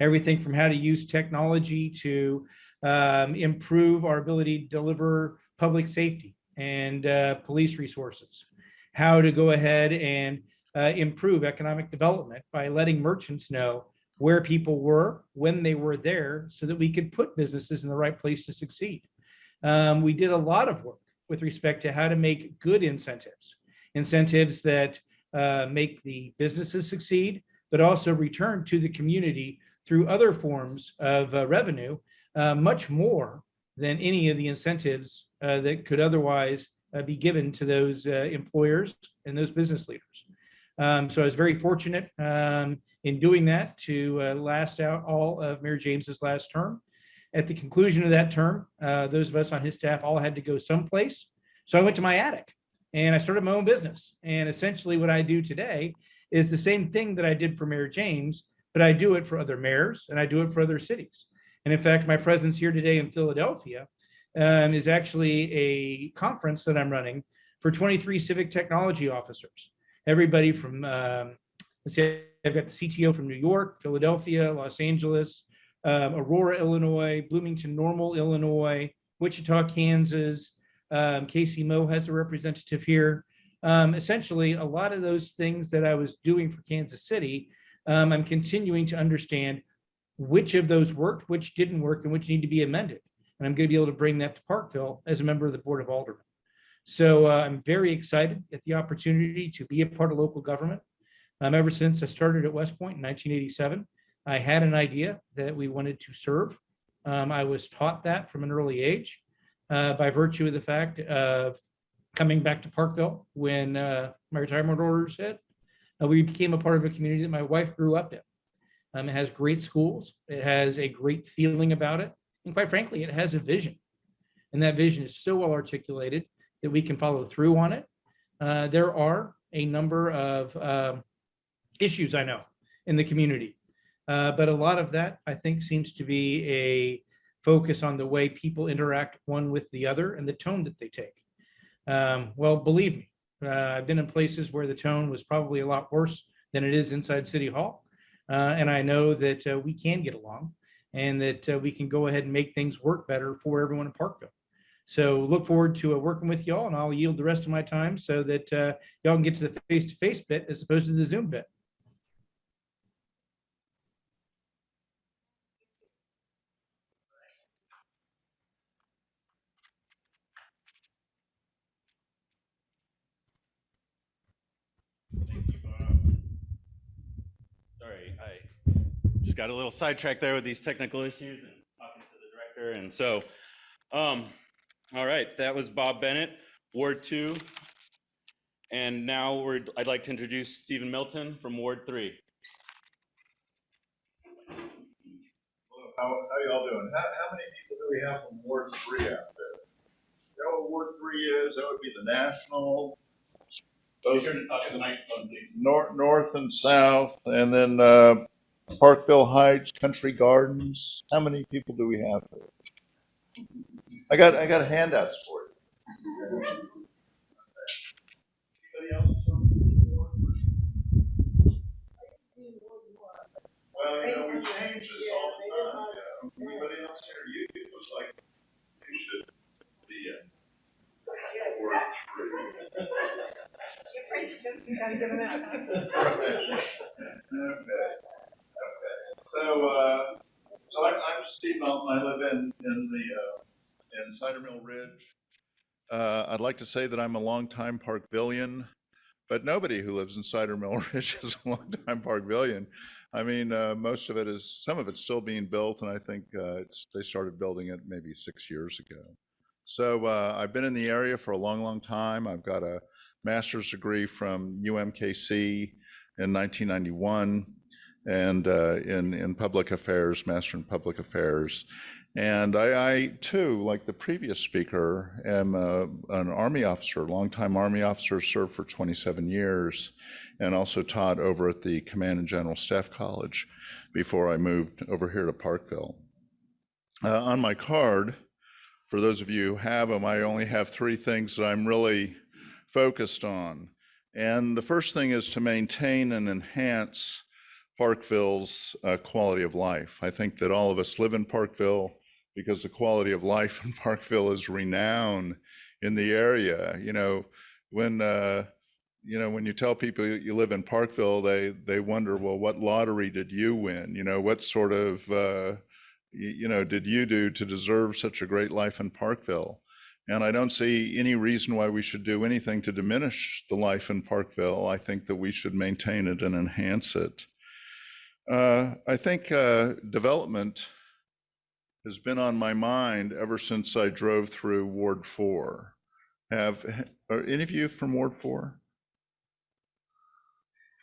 everything from how to use technology to improve our ability to deliver public safety and police resources, how to go ahead and improve economic development by letting merchants know where people were, when they were there, so that we could put businesses in the right place to succeed. We did a lot of work with respect to how to make good incentives, incentives that make the businesses succeed, but also return to the community through other forms of revenue, much more than any of the incentives that could otherwise be given to those employers and those business leaders. So I was very fortunate in doing that to last out all of Mayor James's last term. At the conclusion of that term, those of us on his staff all had to go someplace. So I went to my attic and I started my own business. And essentially what I do today is the same thing that I did for Mayor James, but I do it for other mayors and I do it for other cities. And in fact, my presence here today in Philadelphia is actually a conference that I'm running for 23 civic technology officers. Everybody from, let's see, I've got the CTO from New York, Philadelphia, Los Angeles, Aurora, Illinois, Bloomington Normal, Illinois, Wichita, Kansas. Casey Moe has a representative here. Essentially, a lot of those things that I was doing for Kansas City, I'm continuing to understand which of those worked, which didn't work, and which need to be amended. And I'm going to be able to bring that to Parkville as a member of the Board of Aldermen. So I'm very excited at the opportunity to be a part of local government. Ever since I started at West Point in 1987, I had an idea that we wanted to serve. I was taught that from an early age by virtue of the fact of coming back to Parkville when my retirement orders hit. We became a part of a community that my wife grew up in. It has great schools. It has a great feeling about it. And quite frankly, it has a vision. And that vision is so well articulated that we can follow through on it. There are a number of issues I know in the community, but a lot of that I think seems to be a focus on the way people interact one with the other and the tone that they take. Well, believe me, I've been in places where the tone was probably a lot worse than it is inside City Hall. And I know that we can get along and that we can go ahead and make things work better for everyone in Parkville. So look forward to working with y'all, and I'll yield the rest of my time so that y'all can get to the face-to-face bit as opposed to the Zoom bit. Sorry, I just got a little sidetracked there with these technical issues and talking to the director. And so, all right, that was Bob Bennett, Ward 2. And now I'd like to introduce Stephen Milton from Ward 3. How y'all doing? How many people do we have from Ward 3 out there? You know what Ward 3 is? That would be the national. Those are north and south, and then Parkville Heights, Country Gardens. How many people do we have there? I got handouts for you. Anybody else? Well, you know, we change this all the time. Yeah. Anybody else here? You looks like you should be in Ward 3. Okay. So I'm Steve Melton. I live in Cider Mill Ridge. I'd like to say that I'm a longtime Parkvillian, but nobody who lives in Cider Mill Ridge is a longtime Parkvillian. I mean, some of it's still being built, and I think they started building it maybe 6 years ago. So I've been in the area for a long, long time. I've got a master's degree from UMKC in 1991, and in public affairs, master in public affairs. And I too, like the previous speaker, am an Army officer, longtime Army officer, served for 27 years, and also taught over at the Command and General Staff College before I moved over here to Parkville. On my card, for those of you who have them, I only have 3 things that I'm really focused on. And the first thing is to maintain and enhance Parkville's quality of life. I think that all of us live in Parkville because the quality of life in Parkville is renowned in the area. When when you tell people you live in Parkville, they wonder, well, what lottery did you win? What sort of did you do to deserve such a great life in Parkville? And I don't see any reason why we should do anything to diminish the life in Parkville. I think that we should maintain it and enhance it. I think development has been on my mind ever since I drove through Ward 4. Are any of you from Ward 4?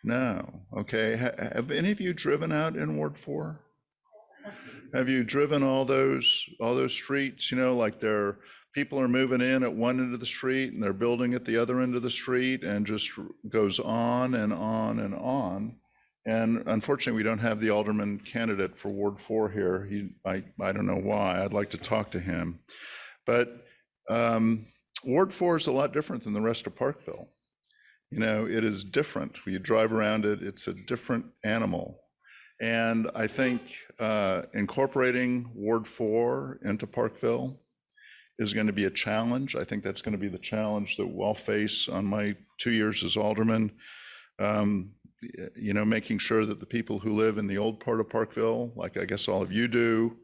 No. Okay. Have any of you driven out in Ward 4? Have you driven all those streets? Like people are moving in at one end of the street and they're building at the other end of the street, and just goes on and on and on. And unfortunately, we don't have the alderman candidate for Ward 4 here. I don't know why. I'd like to talk to him. But Ward 4 is a lot different than the rest of Parkville. It is different. When you drive around it, it's a different animal. And I think incorporating Ward 4 into Parkville is going to be a challenge. I think that's going to be the challenge that we'll face on my 2 years as alderman. Making sure that the people who live in the old part of Parkville, like I guess all of you do,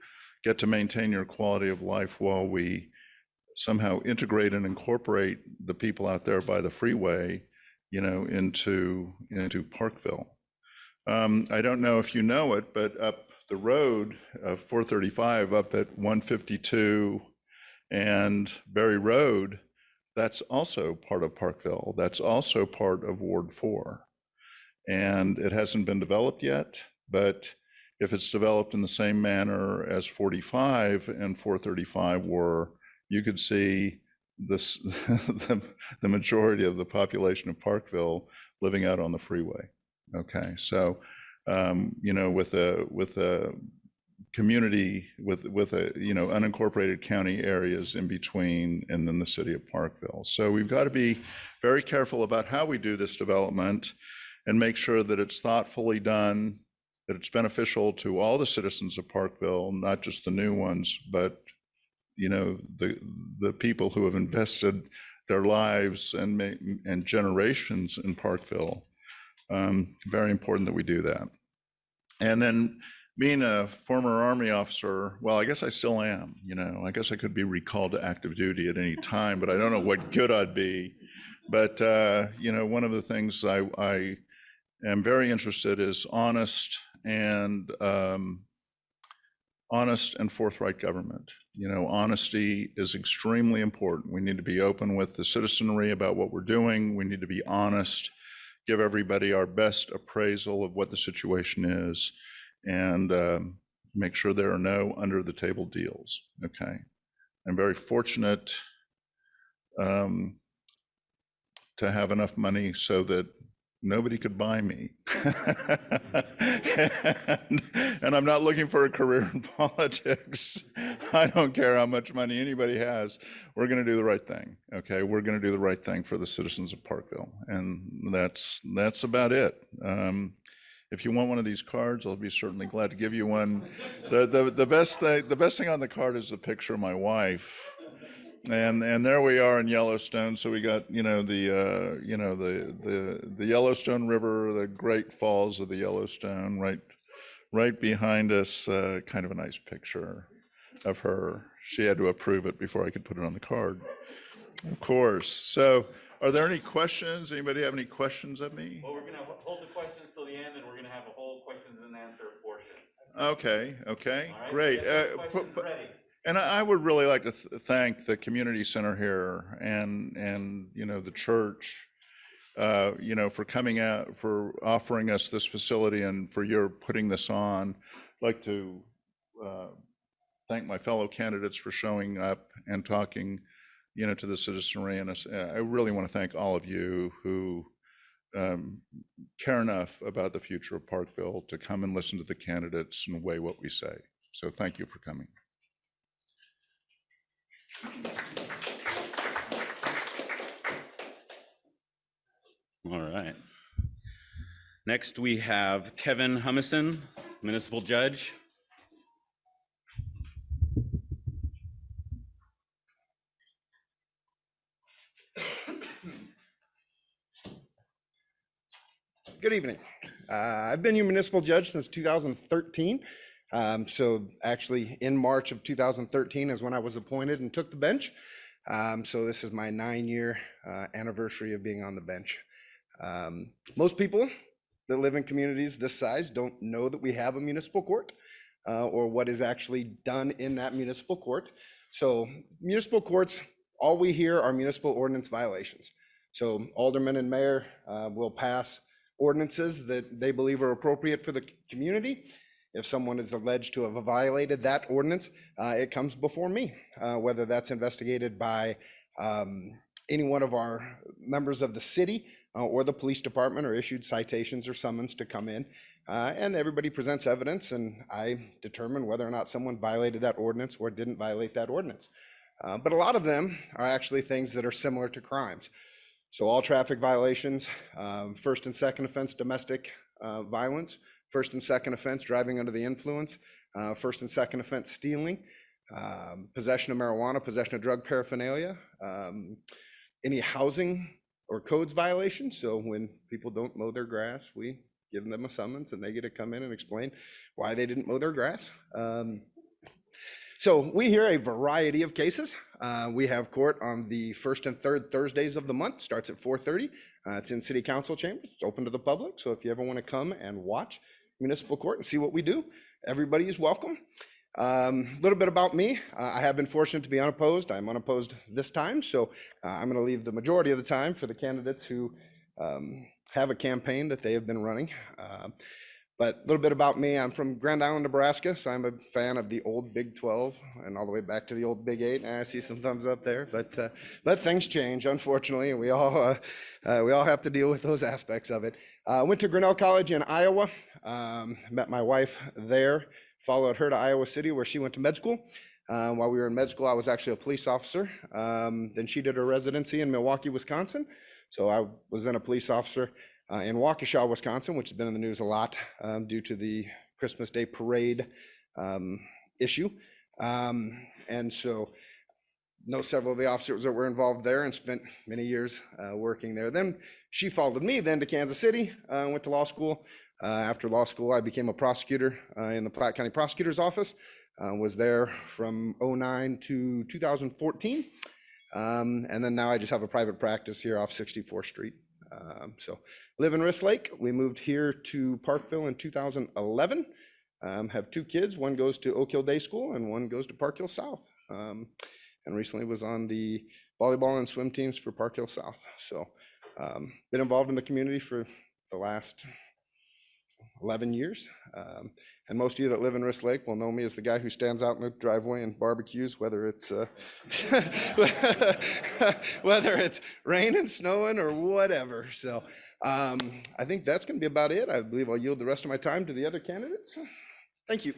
get to maintain your quality of life while we somehow integrate and incorporate the people out there by the freeway, into Parkville. I don't know if you know it, but up the road of 435 up at 152 and Berry Road, that's also part of Parkville. That's also part of Ward 4. And it hasn't been developed yet, but if it's developed in the same manner as 45 and 435 were, you could see this the majority of the population of Parkville living out on the freeway. Okay, so with a community with unincorporated county areas in between, and then the city of Parkville. So we've got to be very careful about how we do this development and make sure that it's thoughtfully done, that it's beneficial to all the citizens of Parkville, not just the new ones, but the people who have invested their lives and generations in Parkville. Very important that we do that. And then being a former Army officer, well, I guess I still am, I guess I could be recalled to active duty at any time, but I don't know what good I'd be. But, one of the things I am very interested is honest and forthright government. Honesty is extremely important. We need to be open with the citizenry about what we're doing. We need to be honest, give everybody our best appraisal of what the situation is, and make sure there are no under the table deals. Okay. I'm very fortunate to have enough money so that nobody could buy me. and I'm not looking for a career in politics. I don't care how much money anybody has. We're going to do the right thing. Okay, we're going to do the right thing for the citizens of Parkville, and that's about it. If you want one of these cards, I'll be certainly glad to give you one. The best thing on the card is the picture of my wife. And there we are in Yellowstone. So we got the Yellowstone River, the Great Falls of the Yellowstone, right behind us. Kind of a nice picture of her. She had to approve it before I could put it on the card. Of course. So, are there any questions? Anybody have any questions of me? Well, we're going to hold the questions till the end, and we're going to have a whole questions and answer portion. Okay. All right? Great. Questions ready. And I would really like to thank the community center here and the church, for coming out, for offering us this facility, and for your putting this on. I'd like to thank my fellow candidates for showing up and talking, to the citizenry. And I really want to thank all of you who care enough about the future of Parkville to come and listen to the candidates and weigh what we say. So thank you for coming. All right. Next, we have Kevin Humison, municipal judge. Good evening. I've been your municipal judge since 2013. So actually in March of 2013 is when I was appointed and took the bench. So this is my 9-year anniversary of being on the bench. Most people that live in communities this size don't know that we have a municipal court or what is actually done in that municipal court. So municipal courts, all we hear are municipal ordinance violations. So aldermen and mayor will pass ordinances that they believe are appropriate for the community. If someone is alleged to have violated that ordinance, it comes before me, whether that's investigated by any one of our members of the city or the police department, or issued citations or summons to come in. And everybody presents evidence, and I determine whether or not someone violated that ordinance or didn't violate that ordinance. But a lot of them are actually things that are similar to crimes. So all traffic violations, first and second offense domestic violence, first and second offense driving under the influence, first and second offense stealing, possession of marijuana, possession of drug paraphernalia, any housing or codes violations. So when people don't mow their grass, we give them a summons and they get to come in and explain why they didn't mow their grass. So we hear a variety of cases. We have court on the first and third Thursdays of the month, starts at 4:30. It's in city council chambers, it's open to the public. So if you ever want to come and watch municipal court and see what we do, everybody is welcome. A little bit about me. I have been fortunate to be unopposed. I'm unopposed this time. So I'm going to leave the majority of the time for the candidates who have a campaign that they have been running. But a little bit about me, I'm from Grand Island, Nebraska, so I'm a fan of the old Big 12 and all the way back to the old Big 8. I see some thumbs up there, but things change, unfortunately, and we all have to deal with those aspects of it. Went to Grinnell College in Iowa, met my wife there, followed her to Iowa City where she went to med school. While we were in med school, I was actually a police officer. Then she did her residency in Milwaukee, Wisconsin. So I was then a police officer in Waukesha, Wisconsin, which has been in the news a lot due to the Christmas Day parade issue. And so know several of the officers that were involved there and spent many years working there. Then she followed me then to Kansas City, went to law school. After law school, I became a prosecutor in the Platte County Prosecutor's Office. Was there from 2009 to 2014. And then now I just have a private practice here off 64th Street. So live in Wrist Lake. We moved here to Parkville in 2011. Have 2 kids. One goes to Oak Hill Day School and one goes to Park Hill South. And recently was on the volleyball and swim teams for Park Hill South. So been involved in the community for the last 11 years. And most of you that live in Wrist Lake will know me as the guy who stands out in the driveway and barbecues, whether it's whether it's raining, snowing, or whatever. So I think that's going to be about it. I believe I'll yield the rest of my time to the other candidates. Thank you.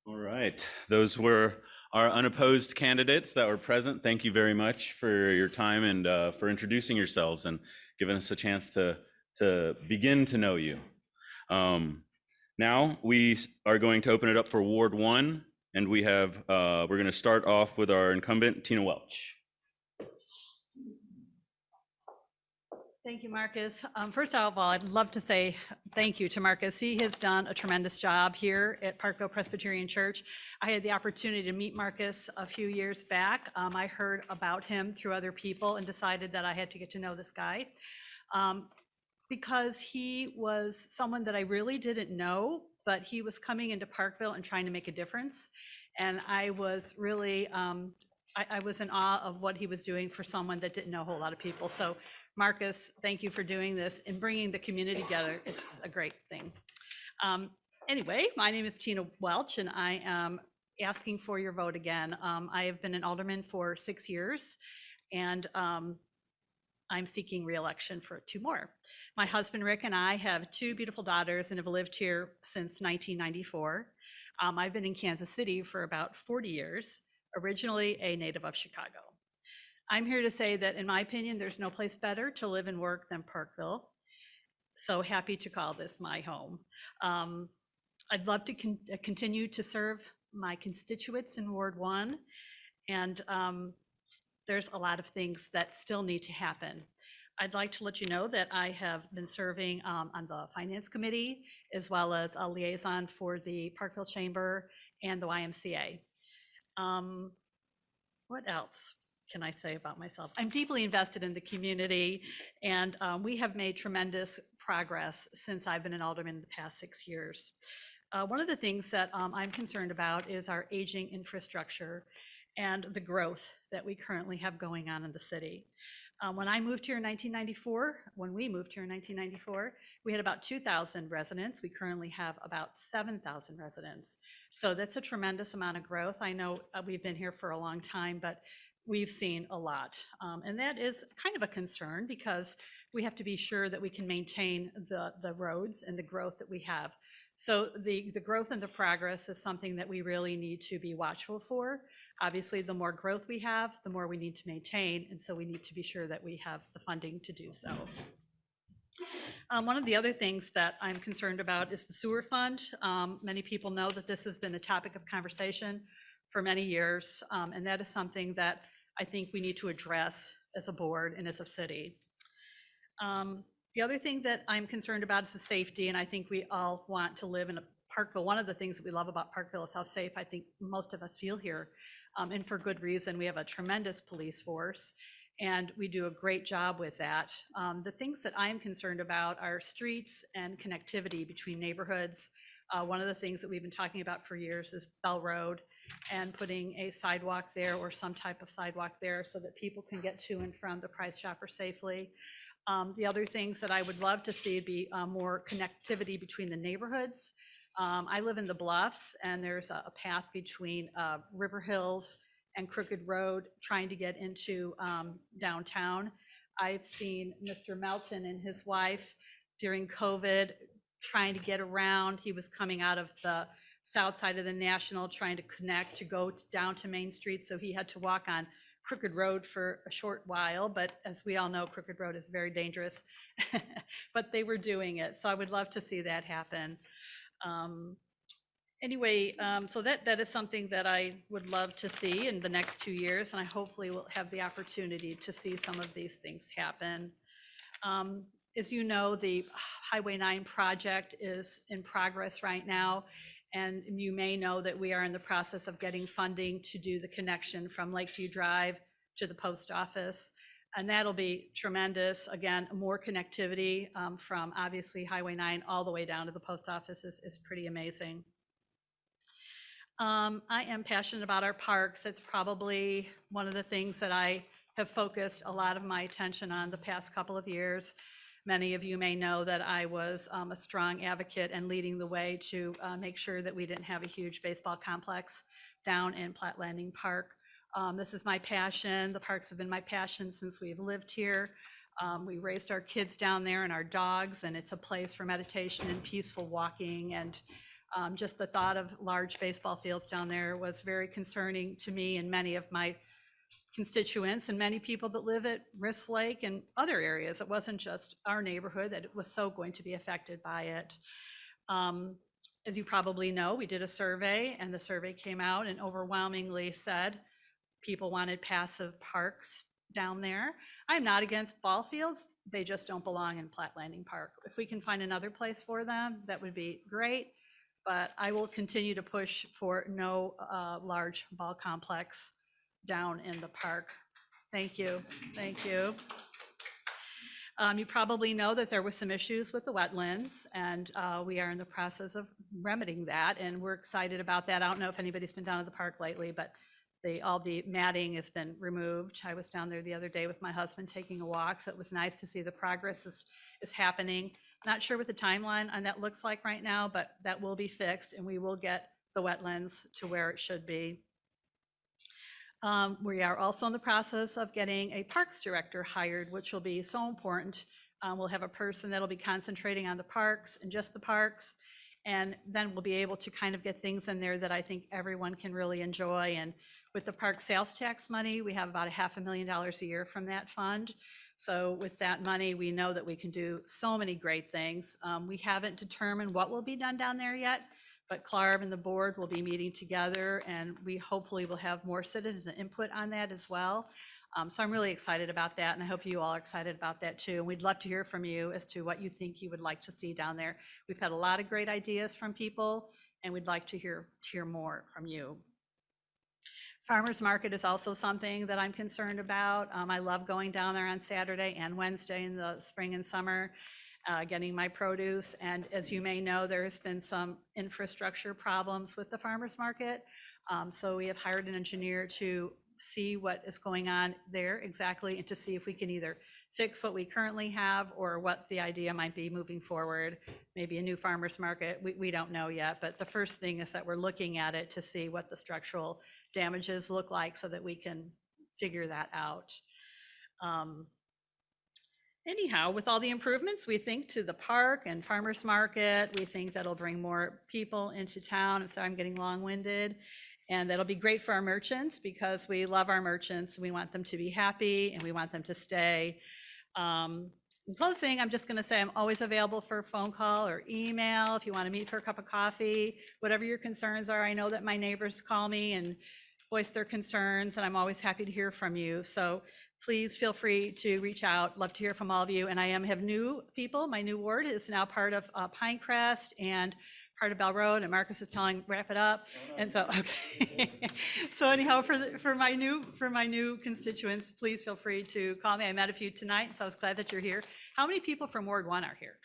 All right, those were our unopposed candidates that were present. Thank you very much for your time and for introducing yourselves and giving us a chance to begin to know you. Now we are going to open it up for Ward 1, and we have we're going to start off with our incumbent, Tina Welch. Thank you, Marcus. First of all, I'd love to say thank you to Marcus. He has done a tremendous job here at Parkville Presbyterian Church. I had the opportunity to meet Marcus a few years back. I heard about him through other people and decided that I had to get to know this guy because he was someone that I really didn't know, but he was coming into Parkville and trying to make a difference. And I was really, I was in awe of what he was doing for someone that didn't know a whole lot of people. So Marcus, thank you for doing this and bringing the community together. It's a great thing. Anyway, my name is Tina Welch, and I am asking for your vote again. I have been an alderman for 6 years, and I'm seeking re-election for 2 more. My husband, Rick, and I have 2 beautiful daughters and have lived here since 1994. I've been in Kansas City for about 40 years, originally a native of Chicago. I'm here to say that, in my opinion, there's no place better to live and work than Parkville. So happy to call this my home. I'd love to continue to serve my constituents in Ward 1. And there's a lot of things that still need to happen. I'd like to let you know that I have been serving on the Finance Committee, as well as a liaison for the Parkville Chamber and the YMCA. What else can I say about myself? I'm deeply invested in the community, and we have made tremendous progress since I've been an alderman in the past 6 years. One of the things that I'm concerned about is our aging infrastructure and the growth that we currently have going on in the city. When I moved here in 1994, we had about 2,000 residents. We currently have about 7,000 residents. So that's a tremendous amount of growth. I know we've been here for a long time, but we've seen a lot. And that is kind of a concern because we have to be sure that we can maintain the roads and the growth that we have. So the growth and the progress is something that we really need to be watchful for. Obviously, the more growth we have, the more we need to maintain, and so we need to be sure that we have the funding to do so. One of the other things that I'm concerned about is the sewer fund. Many people know that this has been a topic of conversation for many years, and that is something that I think we need to address as a board and as a city. The other thing that I'm concerned about is the safety, and I think we all want to live in a Parkville. One of the things that we love about Parkville is how safe I think most of us feel here, and for good reason. We have a tremendous police force, and we do a great job with that. The things that I'm concerned about are streets and connectivity between neighborhoods. One of the things that we've been talking about for years is Bell Road and putting a sidewalk there or some type of sidewalk there so that people can get to and from the Price Chopper safely. The other things that I would love to see be more connectivity between the neighborhoods. I live in the Bluffs, and there's a path between River Hills and Crooked Road trying to get into downtown. I've seen Mr. Melton and his wife during COVID trying to get around. He was coming out of the south side of the National trying to connect to go down to Main Street, so he had to walk on Crooked Road for a short while, but as we all know, Crooked Road is very dangerous, but they were doing it. So I would love to see that happen. Anyway, so that is something that I would love to see in the next 2 years, and I hopefully will have the opportunity to see some of these things happen. As you know, the Highway 9 project is in progress right now. And you may know that we are in the process of getting funding to do the connection from Lakeview Drive to the post office. And that'll be tremendous. Again, more connectivity from obviously Highway 9 all the way down to the post office is pretty amazing. I am passionate about our parks. It's probably one of the things that I have focused a lot of my attention on the past couple of years. Many of you may know that I was a strong advocate and leading the way to make sure that we didn't have a huge baseball complex down in Platte Landing Park. This is my passion. The parks have been my passion since we've lived here. We raised our kids down there and our dogs, and it's a place for meditation and peaceful walking. And just the thought of large baseball fields down there was very concerning to me and many of my constituents and many people that live at Riss Lake and other areas. It wasn't just our neighborhood that it was so going to be affected by it. As you probably know, we did a survey, and the survey came out and overwhelmingly said people wanted passive parks down there. I'm not against ball fields. They just don't belong in Platte Landing Park. If we can find another place for them, that would be great. But I will continue to push for no large ball complex down in the park. Thank you. Thank you. You probably know that there were some issues with the wetlands, and we are in the process of remedying that, and we're excited about that. I don't know if anybody's been down to the park lately, but all the matting has been removed. I was down there the other day with my husband taking a walk, so it was nice to see the progress is happening. Not sure what the timeline on that looks like right now, but that will be fixed, and we will get the wetlands to where it should be. We are also in the process of getting a parks director hired, which will be so important. We'll have a person that'll be concentrating on the parks and just the parks, and then we'll be able to kind of get things in there that I think everyone can really enjoy. And With the park sales tax money, we have about $500,000 a year from that fund. So with that money, we know that we can do so many great things. We haven't determined what will be done down there yet, but Clarb and the board will be meeting together, and we hopefully will have more citizen input on that as well. So I'm really excited about that, and I hope you all are excited about that too. And we'd love to hear from you as to what you think you would like to see down there. We've had a lot of great ideas from people, and we'd like to hear more from you. Farmers market is also something that I'm concerned about. I love going down there on Saturday and Wednesday in the spring and summer, getting my produce. And as you may know, there has been some infrastructure problems with the farmers market. So we have hired an engineer to see what is going on there exactly, and to see if we can either fix what we currently have or what the idea might be moving forward. Maybe a new farmers market, we don't know yet, but the first thing is that we're looking at it to see what the structural damages look like so that we can figure that out. Anyhow, with all the improvements, we think to the park and farmers market, we think that'll bring more people into town. And so I'm getting long-winded. And that'll be great for our merchants, because we love our merchants. We want them to be happy and we want them to stay. In closing, I'm just going to say I'm always available for a phone call or email if you want to meet for a cup of coffee, whatever your concerns are. I know that my neighbors call me and voice their concerns, and I'm always happy to hear from you. So please feel free to reach out. Love to hear from all of you. And I have new people. My new ward is now part of Pinecrest and part of Bell Road, and Marcus is telling wrap it up. And so, okay. So anyhow, for my new constituents, please feel free to call me. I met a few tonight, so I was glad that you're here. How many people from Ward 1 are here?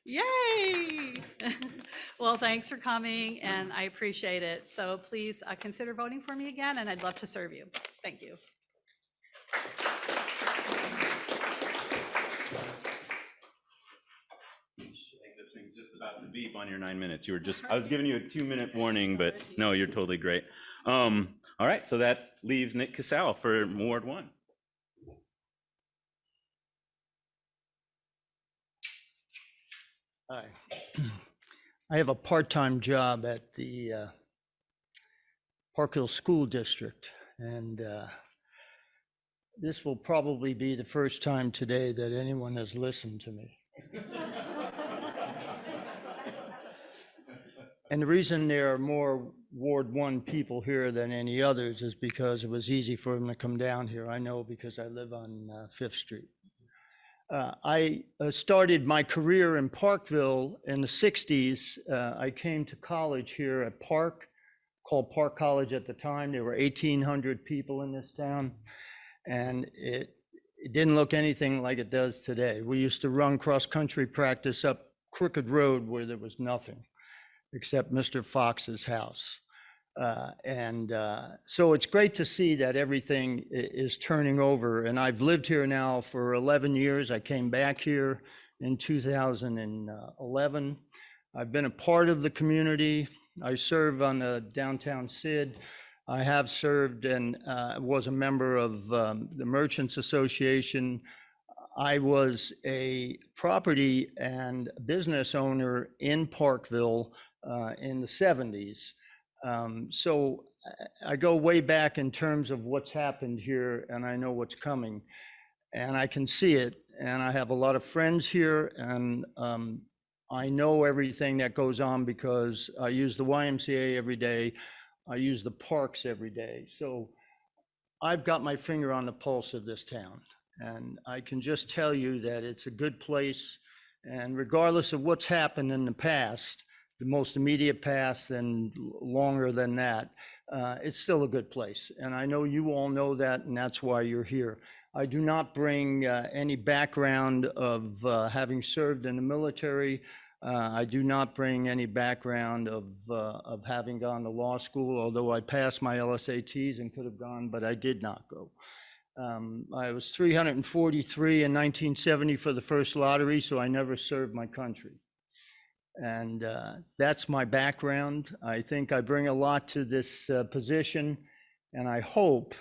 Yay! Well, thanks for coming, and I appreciate it. So please consider voting for me again, and I'd love to serve you. Thank you. This thing's just about to beep on your 9 minutes. I was giving you a 2-minute warning, but no, you're totally great. All right, so that leaves Nick Casal for Ward 1. Hi. I have a part-time job at the Parkville School District, and this will probably be the first time today that anyone has listened to me. And the reason there are more Ward 1 people here than any others is because it was easy for them to come down here. I know because I live on 5th Street. I started my career in Parkville in the 60s. I came to college here at Park, called Park College at the time. There were 1,800 people in this town, and it didn't look anything like it does today. We used to run cross-country practice up Crooked Road where there was nothing except Mr. Fox's house. So it's great to see that everything is turning over. And I've lived here now for 11 years. I came back here in 2011. I've been a part of the community. I serve on the downtown SID. I have served and was a member of the Merchants Association. I was a property and business owner in Parkville in the 70s. So I go way back in terms of what's happened here, and I know what's coming, and I can see it. And I have a lot of friends here, and I know everything that goes on because I use the YMCA every day. I use the parks every day. So I've got my finger on the pulse of this town, and I can just tell you that it's a good place. And regardless of what's happened in the past, the most immediate past and longer than that, it's still a good place. And I know you all know that, and that's why you're here. I do not bring any background of having served in the military. I do not bring any background of having gone to law school, although I passed my LSATs and could have gone, but I did not go. I was 343 in 1970 for the first lottery, so I never served my country. And that's my background. I think I bring a lot to this position, and I hope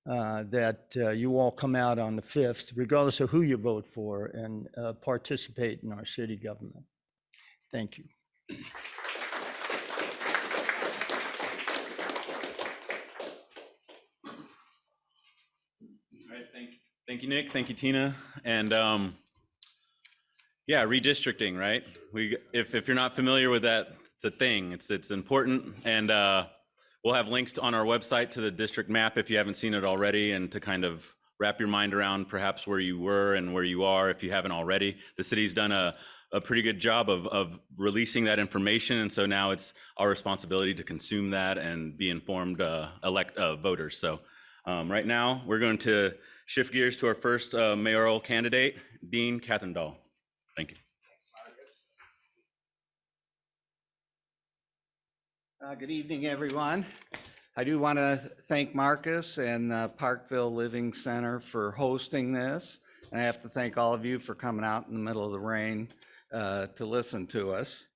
that you all come out on the 5th, regardless of who you vote for, and participate in our city government. Thank you. Thank you, Nick. Thank you, Tina. And yeah, redistricting, right? If you're not familiar with that, it's a thing. It's important, and we'll have links on our website to the district map if you haven't seen it already, and to kind of wrap your mind around perhaps where you were and where you are if you haven't already. The city's done a pretty good job of releasing that information, and so now it's our responsibility to consume that and be informed voters. So right now, we're going to shift gears to our first mayoral candidate, Dean Kathendall. Thank you. Good evening, everyone. I do want to thank Marcus and Parkville Living Center for hosting this. And I have to thank all of you for coming out in the middle of the rain to listen to us.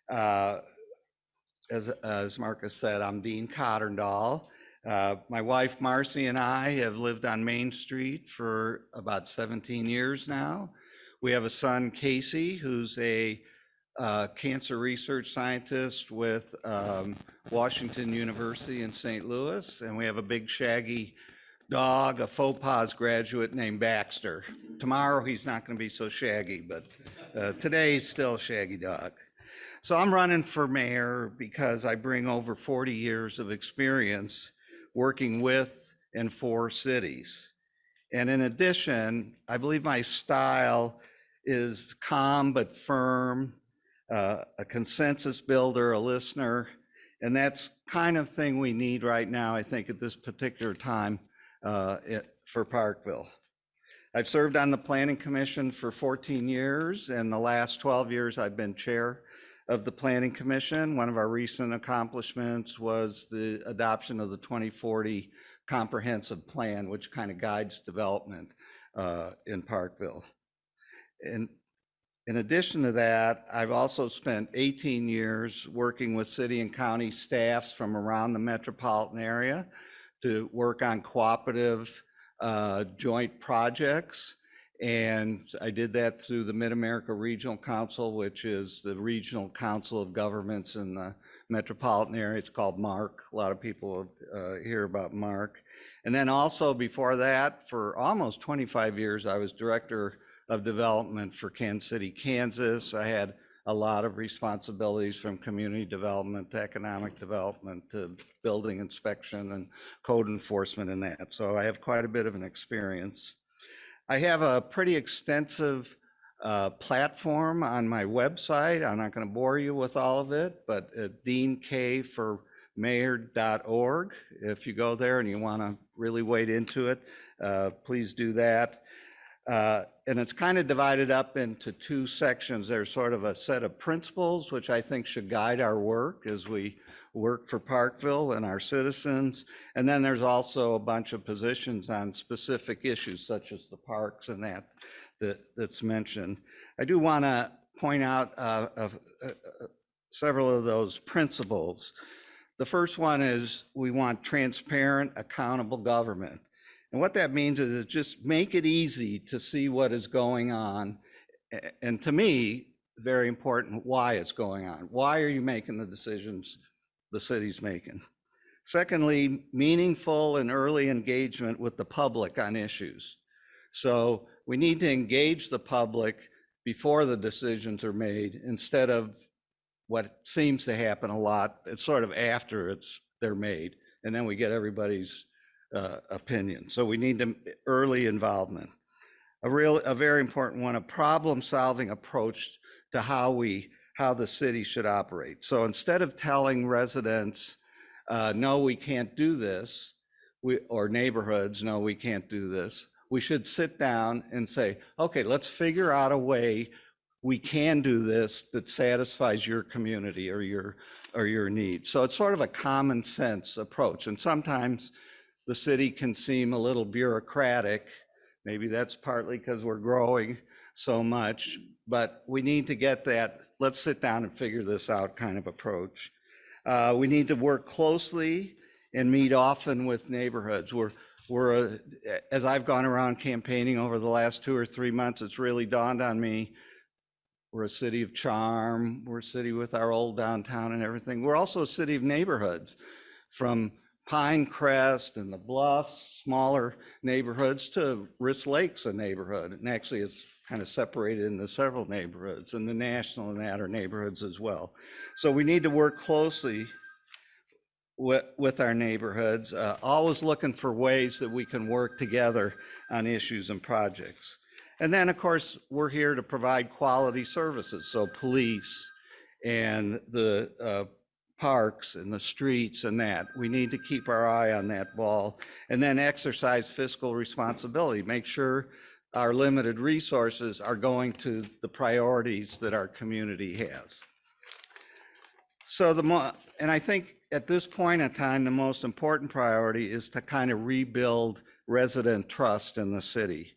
As Marcus said, I'm Dean Kathendall. My wife Marcy and I have lived on Main Street for about 17 years now. We have a son, Casey, who's a cancer research scientist with Washington University in St. Louis, and we have a big shaggy dog, a faux pas graduate named Baxter. Tomorrow he's not going to be so shaggy, but today he's still a shaggy dog. So I'm running for mayor because I bring over 40 years of experience working with and for cities. And in addition, I believe my style is calm but firm, a consensus builder, a listener, and that's kind of thing we need right now, I think, at this particular time for Parkville. I've served on the Planning Commission for 14 years, and the last 12 years I've been chair of the Planning Commission. One of our recent accomplishments was the adoption of the 2040 Comprehensive Plan, which kind of guides development in Parkville. And in addition to that, I've also spent 18 years working with city and county staffs from around the metropolitan area to work on cooperative joint projects. And I did that through the Mid-America Regional Council, which is the regional council of governments in the metropolitan area. It's called MARC. A lot of people hear about MARC. And then also before that, for almost 25 years, I was director of development for Kansas City, Kansas. I had a lot of responsibilities from community development to economic development to building inspection and code enforcement and that. So I have quite a bit of an experience. I have a pretty extensive platform on my website. I'm not going to bore you with all of it, but deankformayor.org. If you go there and you want to really wade into it, please do that. And it's kind of divided up into two sections. There's sort of a set of principles, which I think should guide our work as we work for Parkville and our citizens. And then there's also a bunch of positions on specific issues, such as the parks and that's mentioned. I do want to point out several of those principles. The first one is we want transparent, accountable government. And what that means is just make it easy to see what is going on. And to me, very important, why it's going on. Why are you making the decisions the city's making? Secondly, meaningful and early engagement with the public on issues. So we need to engage the public before the decisions are made instead of what seems to happen a lot. It's sort of after they're made, and then we get everybody's opinion. So we need early involvement. A very important one, a problem-solving approach to how the city should operate. So instead of telling residents, no, we can't do this, or neighborhoods, no, we can't do this, we should sit down and say, okay, let's figure out a way we can do this that satisfies your community or your needs. So it's sort of a common sense approach. And sometimes the city can seem a little bureaucratic. Maybe that's partly because we're growing so much, but we need to get that, let's sit down and figure this out kind of approach. We need to work closely and meet often with neighborhoods. As I've gone around campaigning over the last 2 or 3 months, it's really dawned on me, we're a city of charm, we're a city with our old downtown and everything. We're also a city of neighborhoods, from Pinecrest and the Bluffs, smaller neighborhoods, to Riss Lake's a neighborhood. And actually it's kind of separated into several neighborhoods, and the National and that are neighborhoods as well. So we need to work closely with our neighborhoods, always looking for ways that we can work together on issues and projects. And then, of course, we're here to provide quality services. So police and the parks and the streets and that. We need to keep our eye on that ball, and then exercise fiscal responsibility. Make sure our limited resources are going to the priorities that our community has. So and I think at this point in time, the most important priority is to kind of rebuild resident trust in the city.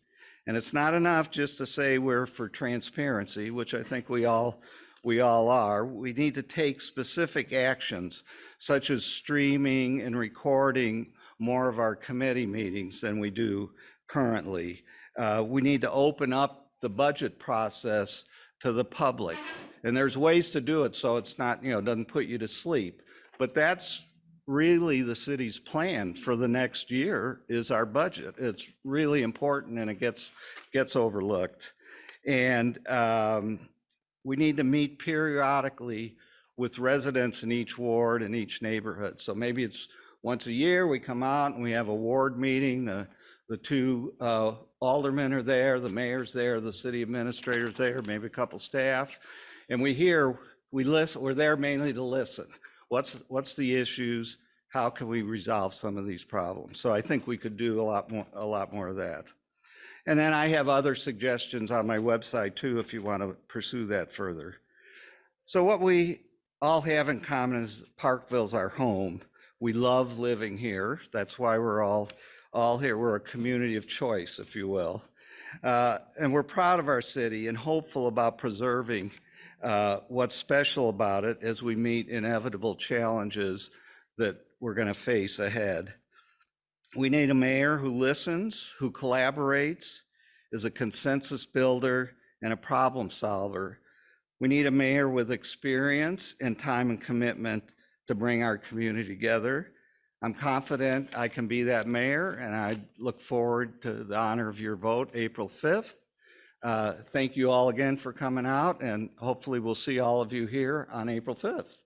And it's not enough just to say we're for transparency, which I think we all are. We need to take specific actions, such as streaming and recording more of our committee meetings than we do currently. We need to open up the budget process to the public. And there's ways to do it so it's not, doesn't put you to sleep. But that's really the city's plan for the next year, is our budget. It's really important, and it gets overlooked. And we need to meet periodically with residents in each ward and each neighborhood. So maybe it's once a year we come out and we have a ward meeting. The two aldermen are there, the mayor's there, the city administrator's there, maybe a couple staff. And we listen, we're there mainly to listen. What's the issues? How can we resolve some of these problems? So I think we could do a lot more of that. And then I have other suggestions on my website too, if you want to pursue that further. So what we all have in common is Parkville's our home. We love living here. That's why we're all here. We're a community of choice, if you will. And we're proud of our city and hopeful about preserving what's special about it as we meet inevitable challenges that we're going to face ahead. We need a mayor who listens, who collaborates, is a consensus builder, and a problem solver. We need a mayor with experience and time and commitment to bring our community together. I'm confident I can be that mayor, and I look forward to the honor of your vote April 5th. Thank you all again for coming out, and hopefully we'll see all of you here on April 5th.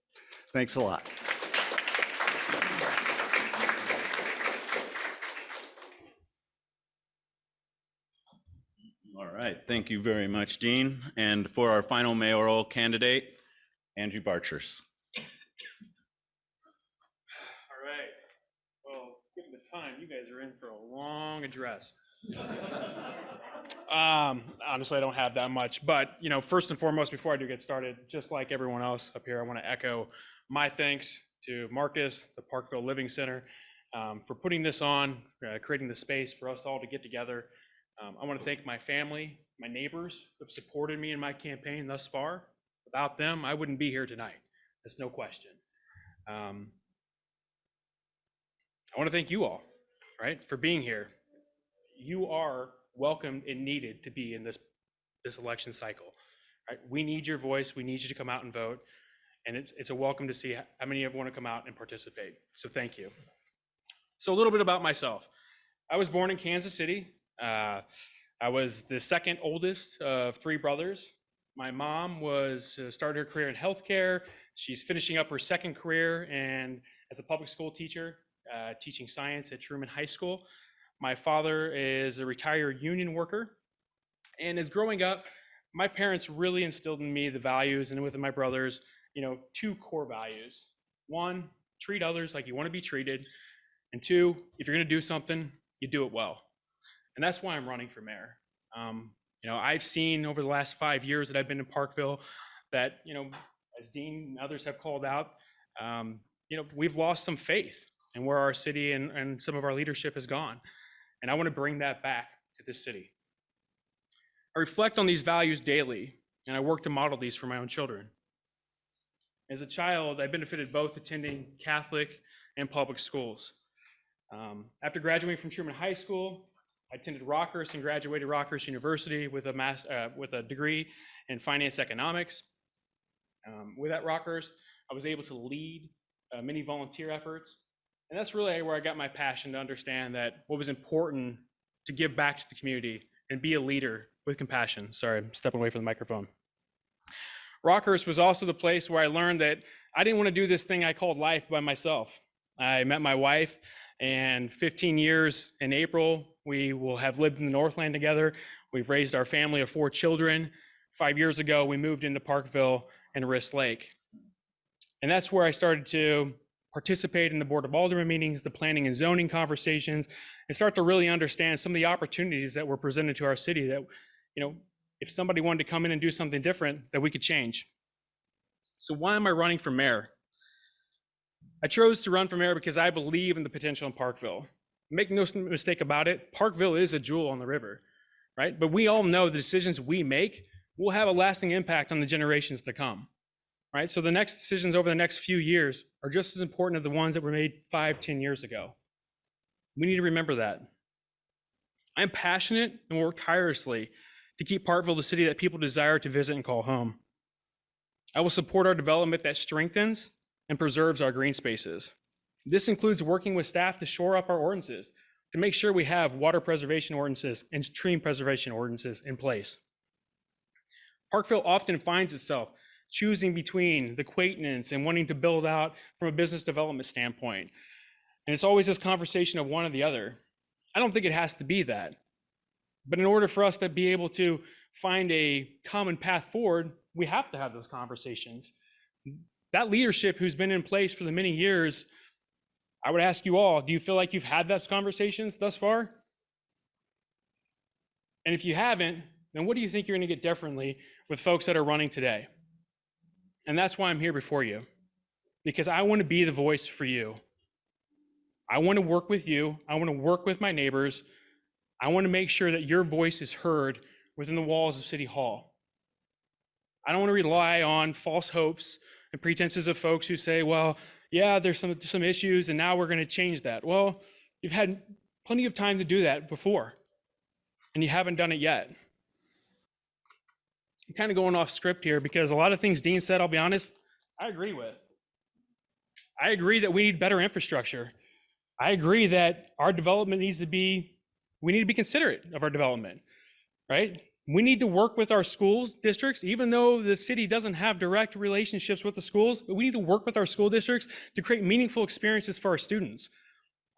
Thanks a lot. All right, thank you very much, Dean. And for our final mayoral candidate, Andrew Barchers. All right. Well, given the time, you guys are in for a long address. Honestly, I don't have that much, but first and foremost, before I do get started, just like everyone else up here, I want to echo my thanks to Marcus, the Parkville Living Center, for putting this on, creating the space for us all to get together. I want to thank my family, my neighbors who have supported me in my campaign thus far. Without them, I wouldn't be here tonight. That's no question. I want to thank you all, right, for being here. You are welcomed and needed to be in this election cycle. Right? We need your voice. We need you to come out and vote. And it's a welcome to see how many of you want to come out and participate. So thank you. So a little bit about myself. I was born in Kansas City. I was the second oldest of three brothers. My mom started her career in healthcare. She's finishing up her second career and as a public school teacher, teaching science at Truman High School. My father is a retired union worker. And as growing up, my parents really instilled in me the values, and with my brothers, two core values. One, treat others like you want to be treated. And two, if you're going to do something, you do it well. And that's why I'm running for mayor. I've seen over the last 5 years that I've been in Parkville that, as Dean and others have called out, we've lost some faith in where our city and some of our leadership has gone. And I want to bring that back to this city. I reflect on these values daily, and I work to model these for my own children. As a child, I benefited both attending Catholic and public schools. After graduating from Truman High School, I attended Rockhurst and graduated Rockhurst University with a degree in finance economics. With that Rockhurst, I was able to lead many volunteer efforts. And that's really where I got my passion to understand that what was important to give back to the community and be a leader with compassion. Sorry, I'm stepping away from the microphone. Rockhurst was also the place where I learned that I didn't want to do this thing I called life by myself. I met my wife, and 15 years in April, we will have lived in the Northland together. We've raised our family of 4 children. 5 years ago, we moved into Parkville and Wrist Lake. And that's where I started to participate in the Board of Alderman meetings, the planning and zoning conversations, and start to really understand some of the opportunities that were presented to our city that, if somebody wanted to come in and do something different, that we could change. So why am I running for mayor? I chose to run for mayor because I believe in the potential in Parkville. Make no mistake about it, Parkville is a jewel on the river, right? But we all know the decisions we make will have a lasting impact on the generations to come, right? So the next decisions over the next few years are just as important as the ones that were made 5-10 years ago. We need to remember that. I'm passionate and work tirelessly to keep Parkville the city that people desire to visit and call home. I will support our development that strengthens and preserves our green spaces. This includes working with staff to shore up our ordinances, to make sure we have water preservation ordinances and stream preservation ordinances in place. Parkville often finds itself choosing between the quaintness and wanting to build out from a business development standpoint. And it's always this conversation of one or the other. I don't think it has to be that. But in order for us to be able to find a common path forward, we have to have those conversations. That leadership who's been in place for the many years, I would ask you all, do you feel like you've had those conversations thus far? And if you haven't, then what do you think you're going to get differently with folks that are running today? And that's why I'm here before you, because I want to be the voice for you. I want to work with you. I want to work with my neighbors. I want to make sure that your voice is heard within the walls of City Hall. I don't want to rely on false hopes and pretenses of folks who say, well, yeah, there's some issues and now we're going to change that. Well, you've had plenty of time to do that before and you haven't done it yet. I'm kind of going off script here because a lot of things Dean said, I'll be honest, I agree with. I agree that we need better infrastructure. I agree that our development we need to be considerate of our development, right? We need to work with our schools districts, even though the city doesn't have direct relationships with the schools, but we need to work with our school districts to create meaningful experiences for our students.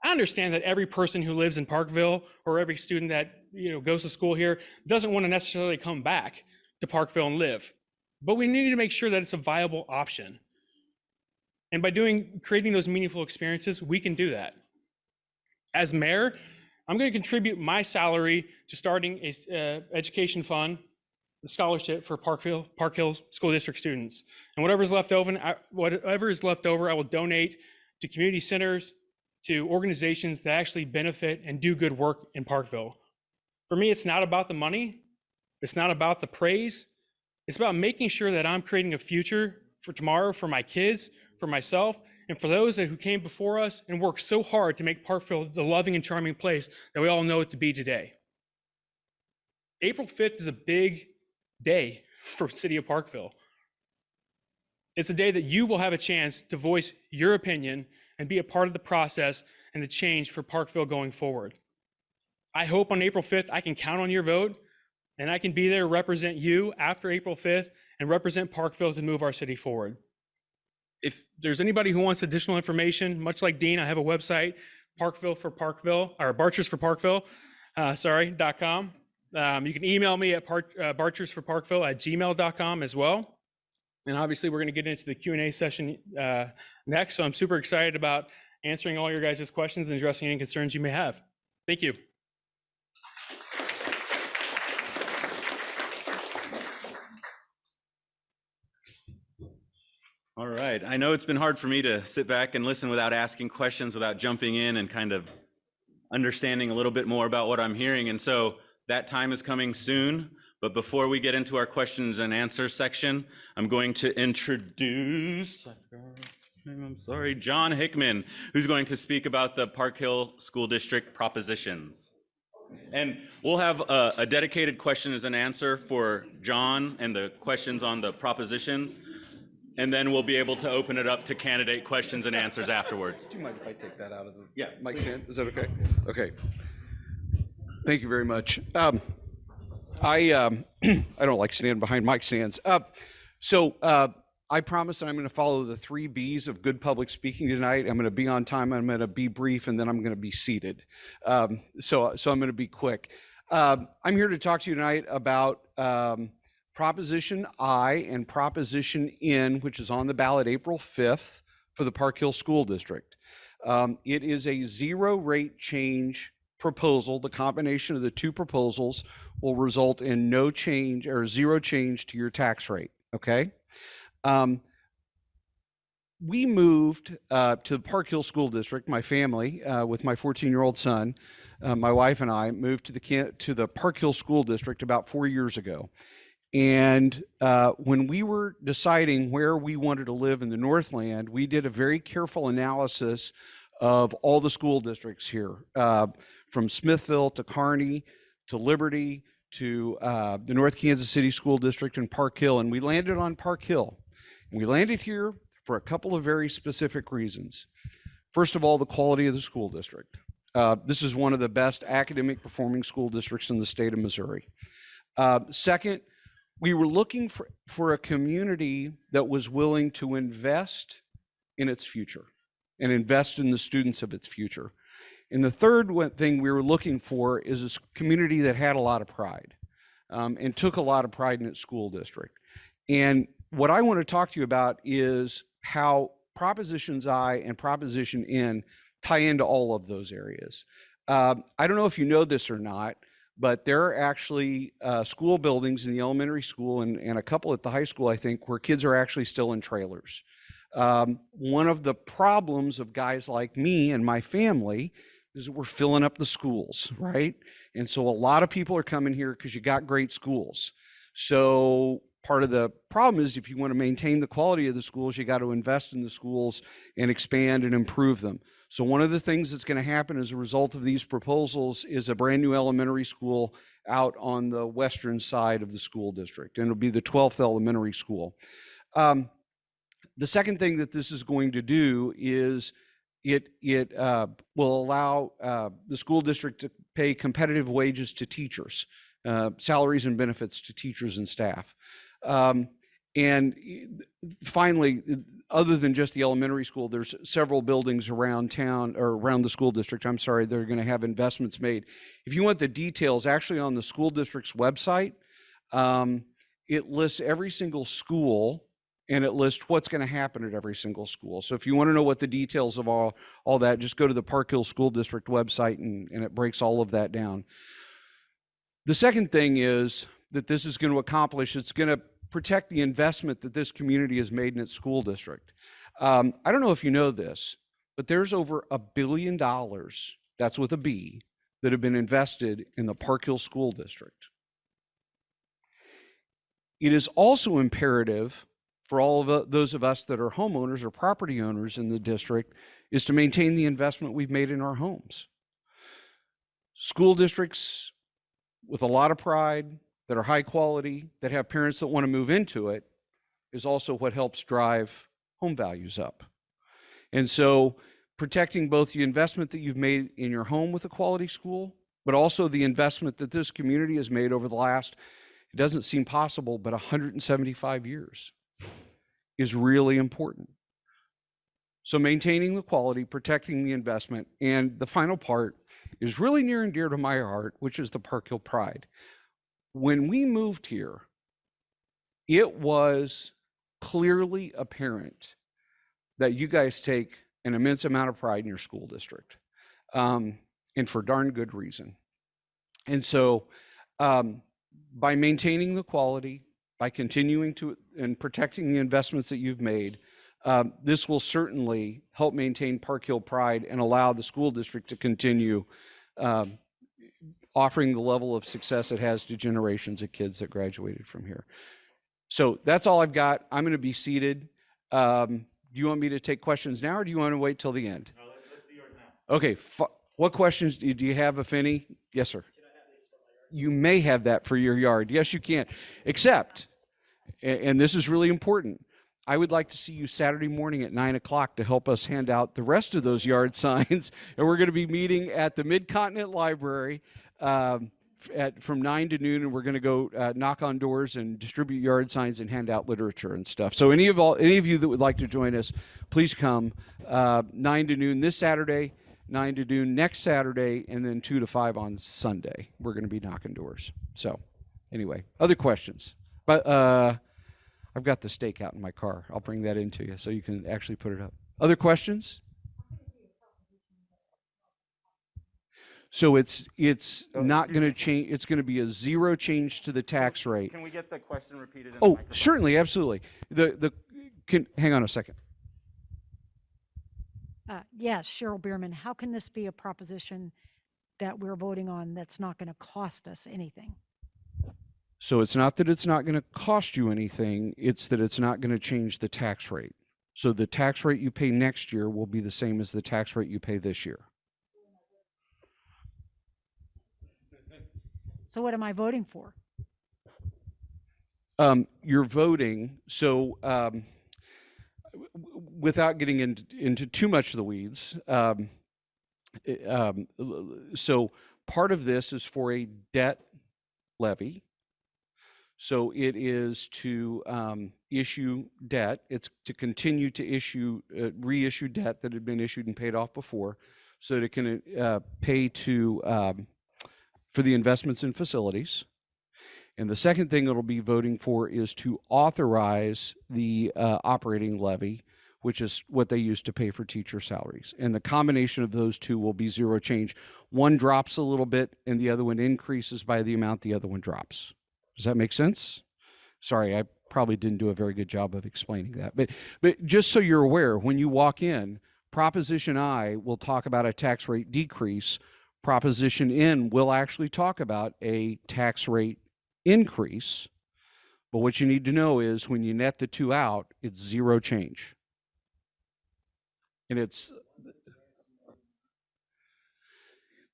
I understand that every person who lives in Parkville or every student that goes to school here doesn't want to necessarily come back to Parkville and live, but we need to make sure that it's a viable option. And by creating those meaningful experiences, we can do that. As mayor, I'm going to contribute my salary to starting a education fund, a scholarship for Park Hill School District students. And whatever is left over, I will donate to community centers, to organizations that actually benefit and do good work in Parkville. For me, it's not about the money. It's not about the praise. It's about making sure that I'm creating a future for tomorrow, for my kids, for myself, and for those who came before us and worked so hard to make Parkville the loving and charming place that we all know it to be today. April 5th is a big day for the city of Parkville. It's a day that you will have a chance to voice your opinion and be a part of the process and the change for Parkville going forward. I hope on April 5th I can count on your vote and I can be there to represent you after April 5th and represent Parkville to move our city forward. If there's anybody who wants additional information, much like Dean, I have a website, barchersforparkville.com. You can email me at barchersforparkville@gmail.com as well. And obviously, we're going to get into the Q&A session next. So I'm super excited about answering all your guys' questions and addressing any concerns you may have. Thank you. All right. I know it's been hard for me to sit back and listen without asking questions, without jumping in and kind of understanding a little bit more about what I'm hearing. And so that time is coming soon. But before we get into our questions and answers section, I'm going to introduce, John Hickman, who's going to speak about the Park Hill School District propositions. And we'll have a dedicated questions and answer for John and the questions on the propositions. and then we'll be able to open it up to candidate questions and answers afterwards. Do you mind if I take that out of the? Yeah. Mic stand, is that okay? Okay. Thank you very much. I don't like standing behind mic stands. I promise that I'm going to follow the 3 B's of good public speaking tonight. I'm going to be on time, I'm going to be brief, and then I'm going to be seated. So I'm going to be quick. I'm here to talk to you tonight about Proposition I and Proposition N, which is on the ballot April 5th for the Parkville School District. It is a 0 rate change proposal. The combination of the 2 proposals will result in no change or 0 change to your tax rate, okay? We moved to the Parkville School District, my family, with my 14-year-old son. My wife and I moved to the Parkville School District about 4 years ago. And when we were deciding where we wanted to live in the Northland, we did a very careful analysis of all the school districts here, from Smithville to Kearney to Liberty to the North Kansas City School District and Parkville, and we landed on Parkville. And we landed here for a couple of very specific reasons. First of all, the quality of the school district. This is one of the best academic performing school districts in the state of Missouri. Second, we were looking for a community that was willing to invest in its future and invest in the students of its future. And the third thing we were looking for is a community that had a lot of pride and took a lot of pride in its school district. And what I want to talk to you about is how Propositions I and Proposition N tie into all of those areas. I don't know if you know this or not, but there are actually school buildings in the elementary school and a couple at the high school, I think, where kids are actually still in trailers. One of the problems of guys like me and my family is that we're filling up the schools, right? And so a lot of people are coming here because you got great schools. So part of the problem is if you want to maintain the quality of the schools, you got to invest in the schools and expand and improve them. So one of the things that's going to happen as a result of these proposals is a brand new elementary school out on the western side of the school district, and it'll be the 12th elementary school. The second thing that this is going to do is it will allow the school district to pay competitive wages to teachers, salaries and benefits to teachers and staff. And finally, other than just the elementary school, there's several buildings around town or around the school district, I'm sorry, that are going to have investments made. If you want the details, actually on the school district's website, it lists every single school and it lists what's going to happen at every single school. So if you want to know what the details of all that, just go to the Parkville School District website and it breaks all of that down. The second thing is that this is going to accomplish, it's going to protect the investment that this community has made in its school district. I don't know if you know this, but there's over $1 billion, that's with a B, that have been invested in the Parkville School District. It is also imperative for all of those of us that are homeowners or property owners in the district is to maintain the investment we've made in our homes. School districts with a lot of pride, that are high quality, that have parents that want to move into it, is also what helps drive home values up. And so protecting both the investment that you've made in your home with a quality school, but also the investment that this community has made over the last, it doesn't seem possible, but 175 years is really important. So maintaining the quality, protecting the investment, and the final part is really near and dear to my heart, which is the Parkville pride. When we moved here, it was clearly apparent that you guys take an immense amount of pride in your school district, and for darn good reason. And so by maintaining the quality, by continuing to and protecting the investments that you've made, this will certainly help maintain Parkville pride and allow the school district to continue offering the level of success it has to generations of kids that graduated from here. So that's all I've got. I'm going to be seated. Do you want me to take questions now, or do you want to wait till the end? No, let's do yours now. Okay. What questions do you have, if any? Yes, sir. Can I have this for my yard? You may have that for your yard. Yes, you can. Except, and this is really important, I would like to see you Saturday morning at 9 o'clock to help us hand out the rest of those yard signs. And we're going to be meeting at the Mid-Continent Library from 9 to noon, and we're going to go knock on doors and distribute yard signs and hand out literature and stuff. So any of you that would like to join us, please come 9 to noon this Saturday, 9 to noon next Saturday, and then 2 to 5 on Sunday. We're going to be knocking doors. So anyway, other questions? But I've got the stake out in my car. I'll bring that into you so you can actually put it up. Other questions? So it's not going to change. It's going to be a zero change to the tax rate. Can we get the question repeated? Oh, certainly, absolutely. Hang on a second. Yes, Cheryl Bierman, how can this be a proposition that we're voting on that's not going to cost us anything? So it's not that it's not going to cost you anything, it's that it's not going to change the tax rate. So the tax rate you pay next year will be the same as the tax rate you pay this year. So what am I voting for? You're voting, so without getting into too much of the weeds, so part of this is for a debt levy. So it is to issue debt. It's to continue to issue, reissue debt that had been issued and paid off before, so that it can pay to for the investments in facilities. And the second thing it'll be voting for is to authorize the operating levy, which is what they use to pay for teacher salaries. And the combination of those two will be zero change. One drops a little bit and the other one increases by the amount the other one drops. Does that make sense? Sorry, I probably didn't do a very good job of explaining that. But just so you're aware, when you walk in, Proposition I will talk about a tax rate decrease. Proposition N will actually talk about a tax rate increase. But what you need to know is when you net the two out, it's zero change. And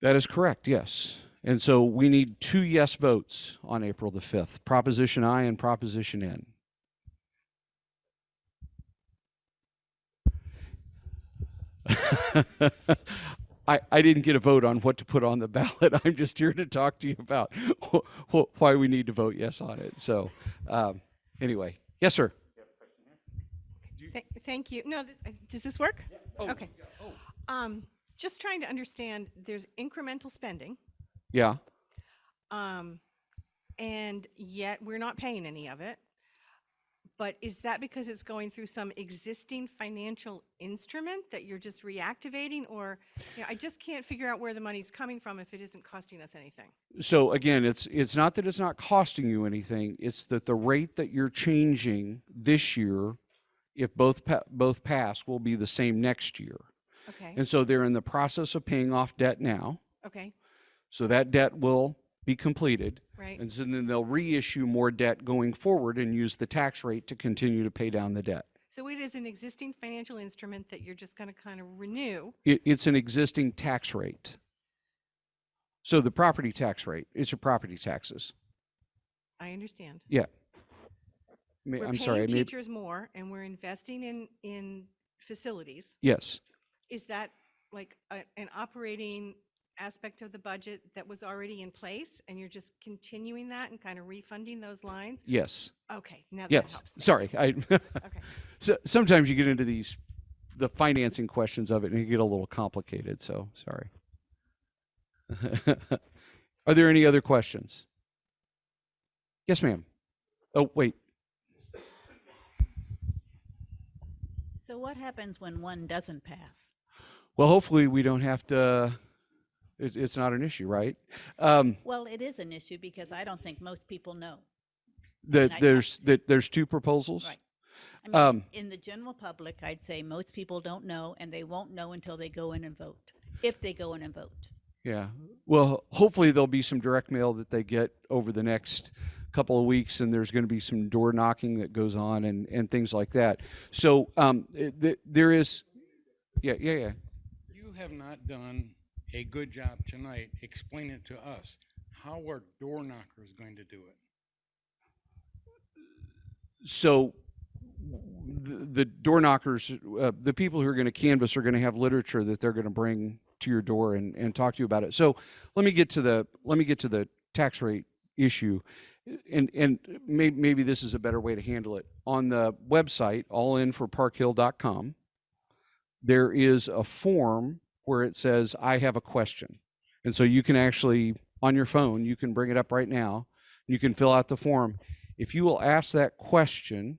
that is correct, yes. And so we need 2 yes votes on April the 5th, Proposition I and Proposition N. I didn't get a vote on what to put on the ballot. I'm just here to talk to you about why we need to vote yes on it. So anyway, yes, sir. Thank you. No, does this work? Yeah. Oh, okay. yeah. Oh. Just trying to understand, there's incremental spending, Yeah. and yet we're not paying any of it. But is that because it's going through some existing financial instrument that you're just reactivating? Or, I just can't figure out where the money's coming from if it isn't costing us anything. So again, it's not that it's not costing you anything. It's that the rate that you're changing this year, if both pass, will be the same next year. Okay. And so they're in the process of paying off debt now. Okay. So that debt will be completed. Right. And so then they'll reissue more debt going forward and use the tax rate to continue to pay down the debt. So it is an existing financial instrument that you're just going to kind of renew. It's an existing tax rate. So the property tax rate, it's your property taxes. I understand. Yeah. We're I'm paying sorry. teachers more, and we're investing in facilities. Yes. Is that like an operating aspect of the budget that was already in place, and you're just continuing that and kind of refunding those lines? Yes. Okay, now that Yes. helps. Sorry. Okay. So sometimes you get into the financing questions of it and you get a little complicated. So sorry. Are there any other questions? Yes, ma'am. Oh, wait. So what happens when one doesn't pass? Well, hopefully we don't have to, it's not an issue, right? Well, it is an issue because I don't think most people know. There's 2 proposals. Right. I mean, in the general public, I'd say most people don't know, and they won't know until they go in and vote, if they go in and vote. Yeah. Well, hopefully there'll be some direct mail that they get over the next couple of weeks, and there's going to be some door knocking that goes on and things like that. So there is, yeah. You have not done a good job tonight explaining to us how are door knockers going to do it. So the door knockers, the people who are going to canvass are going to have literature that they're going to bring to your door and talk to you about it. So let me get to the tax rate issue, and maybe this is a better way to handle it. On the website, allinforparkhill.com, there is a form where it says, I have a question. And so you can actually, on your phone, you can bring it up right now. You can fill out the form. If you will ask that question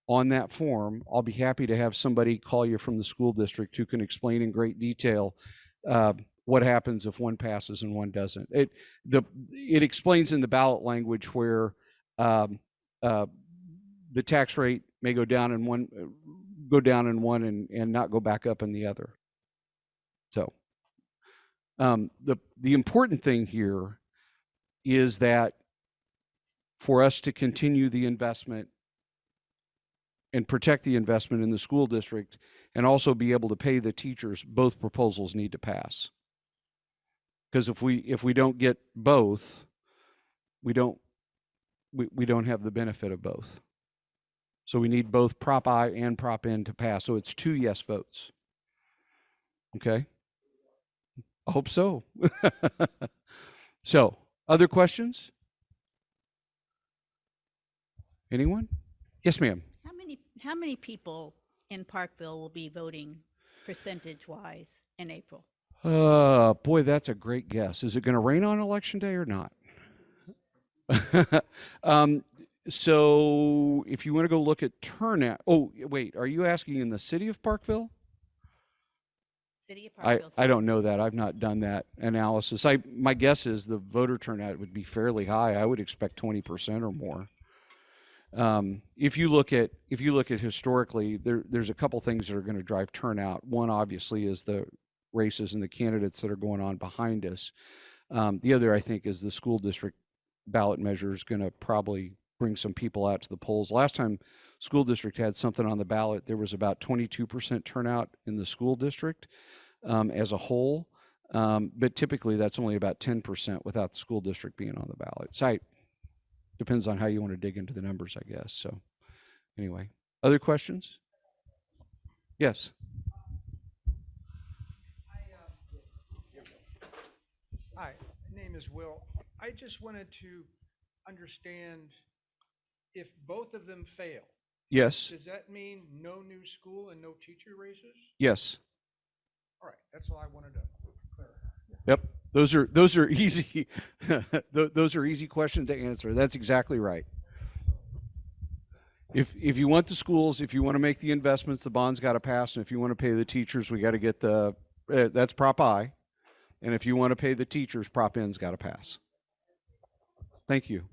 on that form, I'll be happy to have somebody call you from the school district who can explain in great detail what happens if one passes and one doesn't. It explains in the ballot language where the tax rate may go down in one and not go back up in the other. So the important thing here is that for us to continue the investment and protect the investment in the school district and also be able to pay the teachers, both proposals need to pass. Because if we don't get both, we don't have the benefit of both. So we need both Prop I and Prop N to pass. So it's 2 yes votes. Okay? I hope so. So, other questions? Anyone? Yes, ma'am. How many people in Parkville will be voting percentage-wise in April? Boy, that's a great guess. Is it going to rain on election day or not? So if you want to go look at turnout, oh, wait, are you asking in the city of Parkville? City of Parkville. I don't know that. I've not done that analysis. My guess is the voter turnout would be fairly high. I would expect 20% or more. If you look at historically, there's a couple things that are going to drive turnout. One obviously is the races and the candidates that are going on behind us. The other, I think, is the school district ballot measure is going to probably bring some people out to the polls. Last time school district had something on the ballot, there was about 22% turnout in the school district as a whole. But typically that's only about 10% without the school district being on the ballot. So depends on how you want to dig into the numbers, I guess. So anyway, other questions? Yes. Hi, my name is Will. I just wanted to understand if both of them fail. Yes. Does that mean no new school and no teacher raises? Yes. All right, that's all I wanted to clarify. Yep. Those are easy. Those are easy questions to answer. That's exactly right. If you want the schools, if you want to make the investments, the bonds got to pass, and if you want to pay the teachers, we got to get that's Prop I, and if you want to pay the teachers, Prop N's got to pass. Thank you.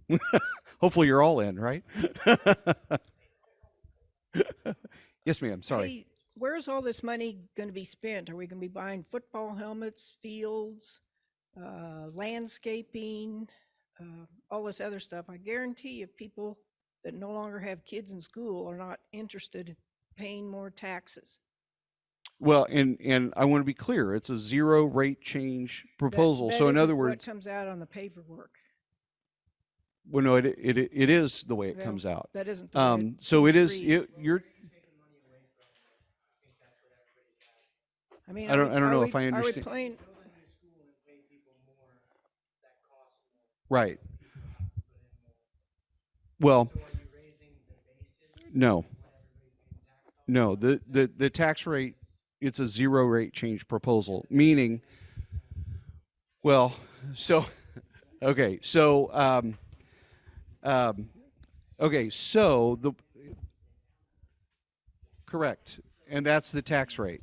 Hopefully you're all in, right? Yes, ma'am. Sorry. Hey, where's all this money going to be spent? Are we going to be buying football helmets, fields, landscaping, all this other stuff? I guarantee you people that no longer have kids in school are not interested in paying more taxes. Well, and I want to be clear, it's a 0 rate change proposal. That So in isn't other what words, comes out on the paperwork. well, no, it is the way it Well, comes out. that isn't the way it So it is, seems to read. you're, I mean, I don't know if I Are understand. we playing? Right. Well, no. No, the tax rate, it's a 0 rate change proposal, meaning, well, so, okay, so, correct, and that's the tax rate.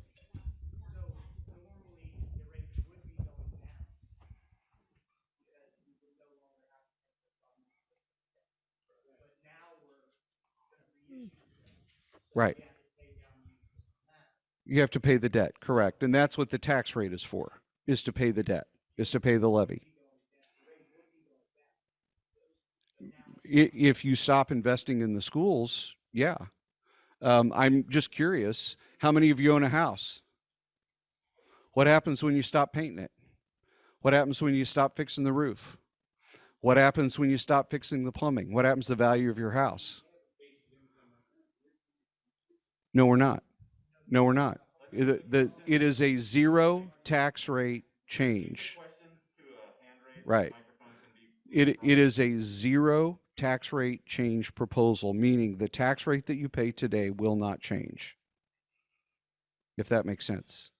Right. You have to pay the debt, correct. And that's what the tax rate is for, is to pay the debt, is to pay the levy. If you stop investing in the schools, yeah. I'm just curious, how many of you own a house? What happens when you stop painting it? What happens when you stop fixing the roof? What happens when you stop fixing the plumbing? What happens to the value of your house? No, we're not. No, we're not. It is a zero tax rate change. Right. It is a zero tax rate change proposal, meaning the tax rate that you pay today will not change. If that makes sense.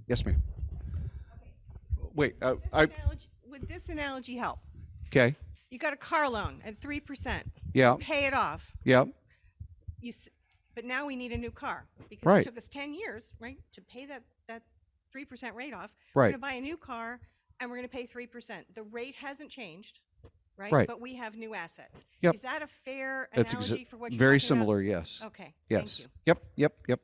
Yes, ma'am. Wait, Would this analogy help? okay. You got a car loan at 3%. Yeah. Pay it off. Yeah. But now we need a new car because Right. it took us 10 years, right, to pay that 3% rate off. Right. We're going to buy a new car and we're going to pay 3%. The rate hasn't changed, right? Right. But we have new assets. Yep. Is that a fair That's analogy for what you're very talking about? similar, yes. Okay. Yes. Thank you. Yep, yep, yep.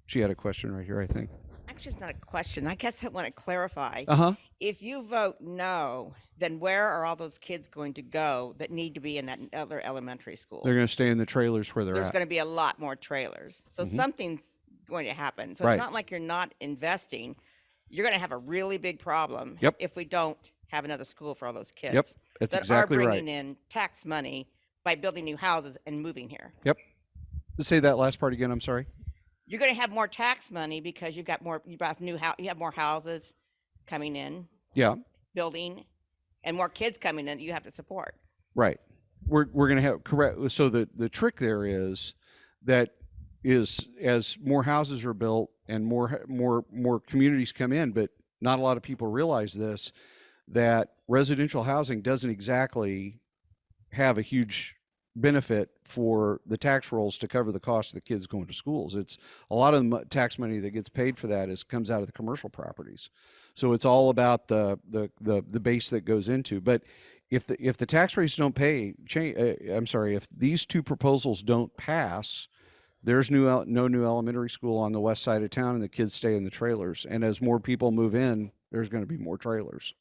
She had a question right here, I think. Actually, it's not a question. I guess I want to clarify. Uh-huh. If you vote no, then where are all those kids going to go that need to be in that other elementary school? They're going to stay in the trailers where they're There's at. going to be a lot more trailers. So Mhm. something's going to happen. So Right. it's not like you're not investing. You're going to have a really big problem Yep. if we don't have another school for all those kids. Yep, that's that exactly are right. bringing in tax money by building new houses and moving here. Yep. Say that last part again, I'm sorry. You're going to have more tax money because you have more houses coming in, Yeah, building, and more kids coming in that you have to support. right. We're going to have, correct. So the trick there is that is as more houses are built and more communities come in, but not a lot of people realize this, that residential housing doesn't exactly have a huge benefit for the tax rolls to cover the cost of the kids going to schools. It's a lot of the tax money that gets paid for that comes out of the commercial properties. So it's all about the base that goes into. But if the tax rates don't if these two proposals don't pass, there's no new elementary school on the west side of town, and the kids stay in the trailers. And as more people move in, there's going to be more trailers.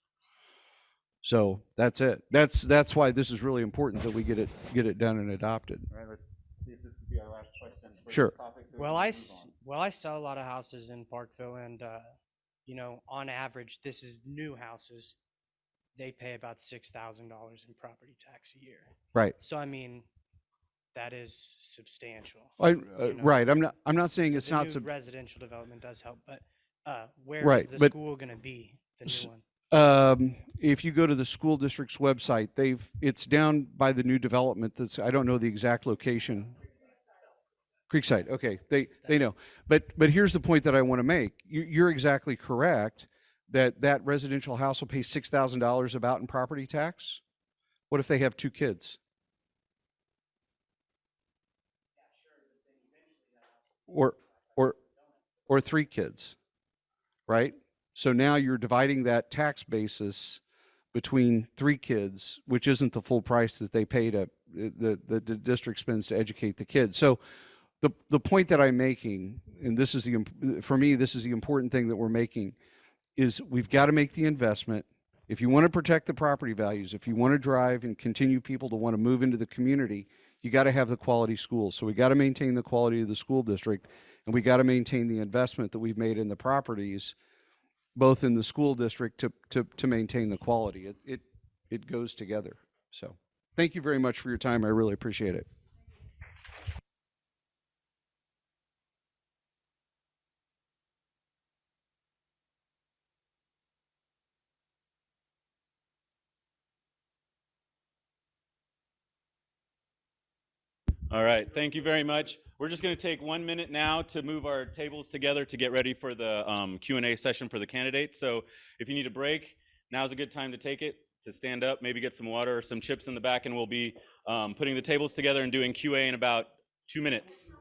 So that's it. That's why this is really important that we get it done and adopted. All right, let's see if this will be our last question. for this Sure. topic, so we Well, can I, move s- on. well, I sell a lot of houses in Parkville, and on average, this is new houses. They pay about $6,000 in property tax a year. Right. So I mean, that is substantial. Right. I'm not saying So it's the not new sub. residential development does help, but where Right, is the but school going to be? The s- new one. If you go to the school district's website, it's down by the new development. I don't know the exact location. Creekside. Okay, they know. But here's the point that I want to make. You're exactly correct that residential house will pay $6,000 about in property tax. What if they have two kids? Or three kids, right? So now you're dividing that tax basis between three kids, which isn't the full price that they pay to the district spends to educate the kids. So the point that I'm making, and this is for me, this is the important thing that we're making, is we've got to make the investment. If you want to protect the property values, if you want to drive and continue people to want to move into the community, you got to have the quality schools. So we got to maintain the quality of the school district, and we got to maintain the investment that we've made in the properties, both in the school district to maintain the quality. It goes together. So thank you very much for your time. I really appreciate it. All right, thank you very much. We're just going to take 1 minute now to move our tables together to get ready for the Q&A session for the candidates. So if you need a break, now's a good time to take it, to stand up, maybe get some water or some chips in the back, and we'll be putting the tables together and doing QA in about 2 minutes.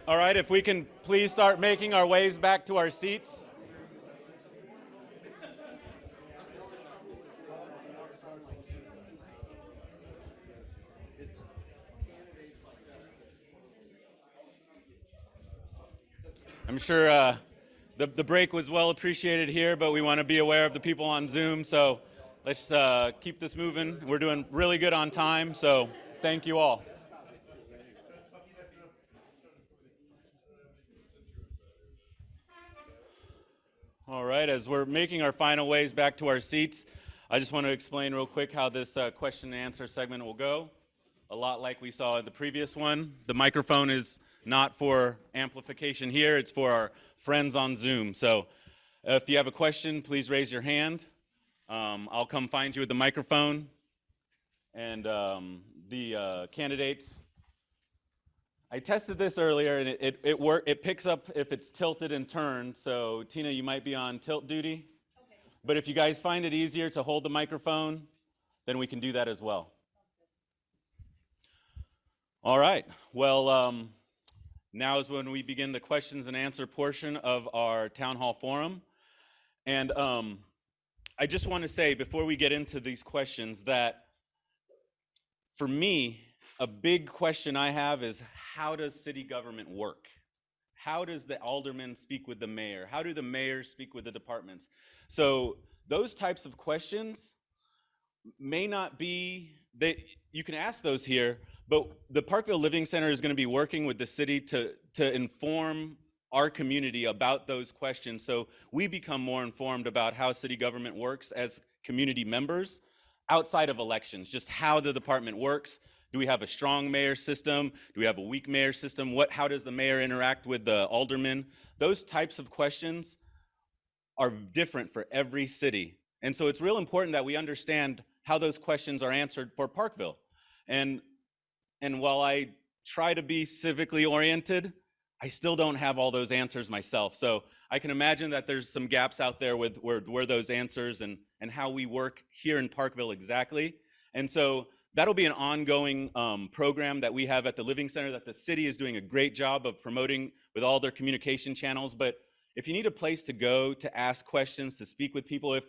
All right, if we can please start making our ways back to our seats. I'm sure the break was well appreciated here, but we want to be aware of the people on Zoom, so let's keep this moving. We're doing really good on time, so thank you all. All right, as we're making our final ways back to our seats, I just want to explain real quick how this question and answer segment will go. A lot like we saw in the previous one. The microphone is not for amplification here, it's for our friends on Zoom. So if you have a question, please raise your hand. I'll come find you at the microphone. And the candidates, I tested this earlier and it picks up if it's tilted and turned. So Tina, you might be on tilt duty. Okay. But if you guys find it easier to hold the microphone, then we can do that as well. All right, well, now is when we begin the questions and answer portion of our town hall forum. And I just want to say before we get into these questions that for me, a big question I have is how does city government work? How does the alderman speak with the mayor? How do the mayors speak with the departments? So those types of questions may not be, you can ask those here, but the Parkville Living Center is going to be working with the city to inform our community about those questions so we become more informed about how city government works as community members outside of elections, just how the department works. Do we have a strong mayor system? Do we have a weak mayor system? How does the mayor interact with the aldermen? Those types of questions are different for every city. And so it's real important that we understand how those questions are answered for Parkville. And while I try to be civically oriented, I still don't have all those answers myself. So I can imagine that there's some gaps out there with where those answers and how we work here in Parkville exactly. And so that'll be an ongoing program that we have at the Living Center that the city is doing a great job of promoting with all their communication channels. But if you need a place to go to ask questions, to speak with people, if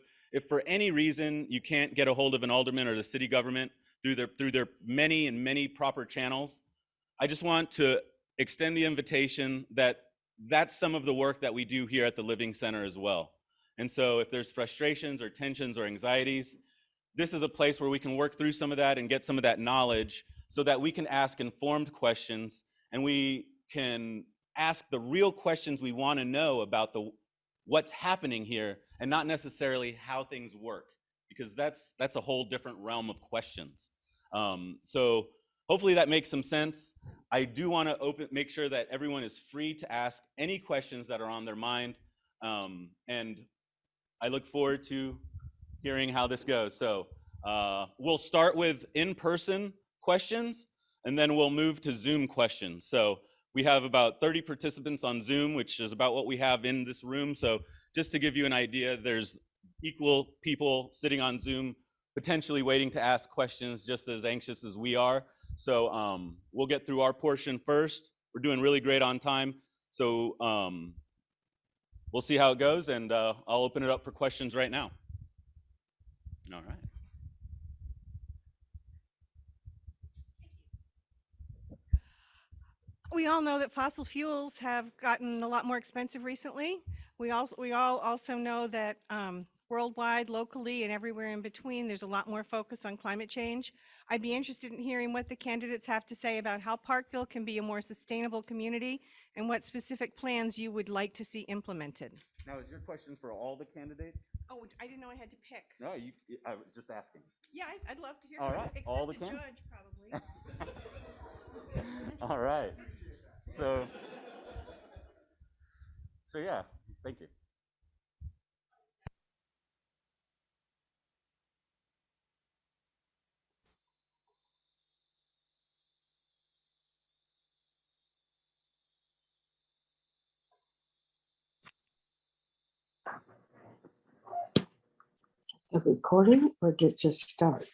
for any reason you can't get a hold of an alderman or the city government through their many proper channels, I just want to extend the invitation that that's some of the work that we do here at the Living Center as well. And so if there's frustrations or tensions or anxieties, this is a place where we can work through some of that and get some of that knowledge so that we can ask informed questions and we can ask the real questions we want to know about what's happening here and not necessarily how things work, because that's a whole different realm of questions. So hopefully that makes some sense. I do want to make sure that everyone is free to ask any questions that are on their mind. And I look forward to hearing how this goes. So we'll start with in-person questions, and then we'll move to Zoom questions. So we have about 30 participants on Zoom, which is about what we have in this room. So just to give you an idea, there's equal people sitting on Zoom, potentially waiting to ask questions just as anxious as we are. So we'll get through our portion first. We're doing really great on time. So we'll see how it goes, and I'll open it up for questions right now. All right. We all know that fossil fuels have gotten a lot more expensive recently. We all also know that worldwide, locally, and everywhere in between, there's a lot more focus on climate change. I'd be interested in hearing what the candidates have to say about how Parkville can be a more sustainable community and what specific plans you would like to see implemented. Now, is your question for all the candidates? Oh, I didn't know I had to pick. No, I was just asking. Yeah, I'd love to hear. All right, except all the judge, probably. All right. So yeah, thank you. A recording or did it just start?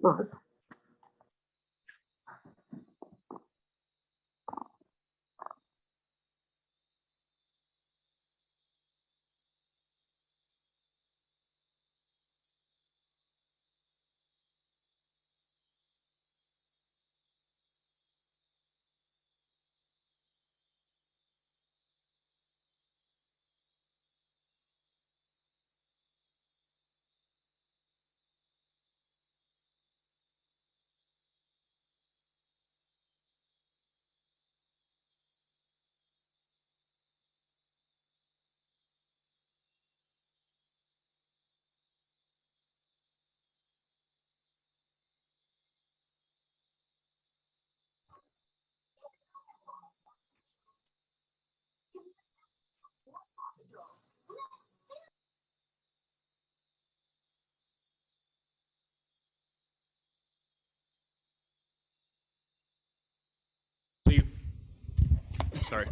Mark. sorry.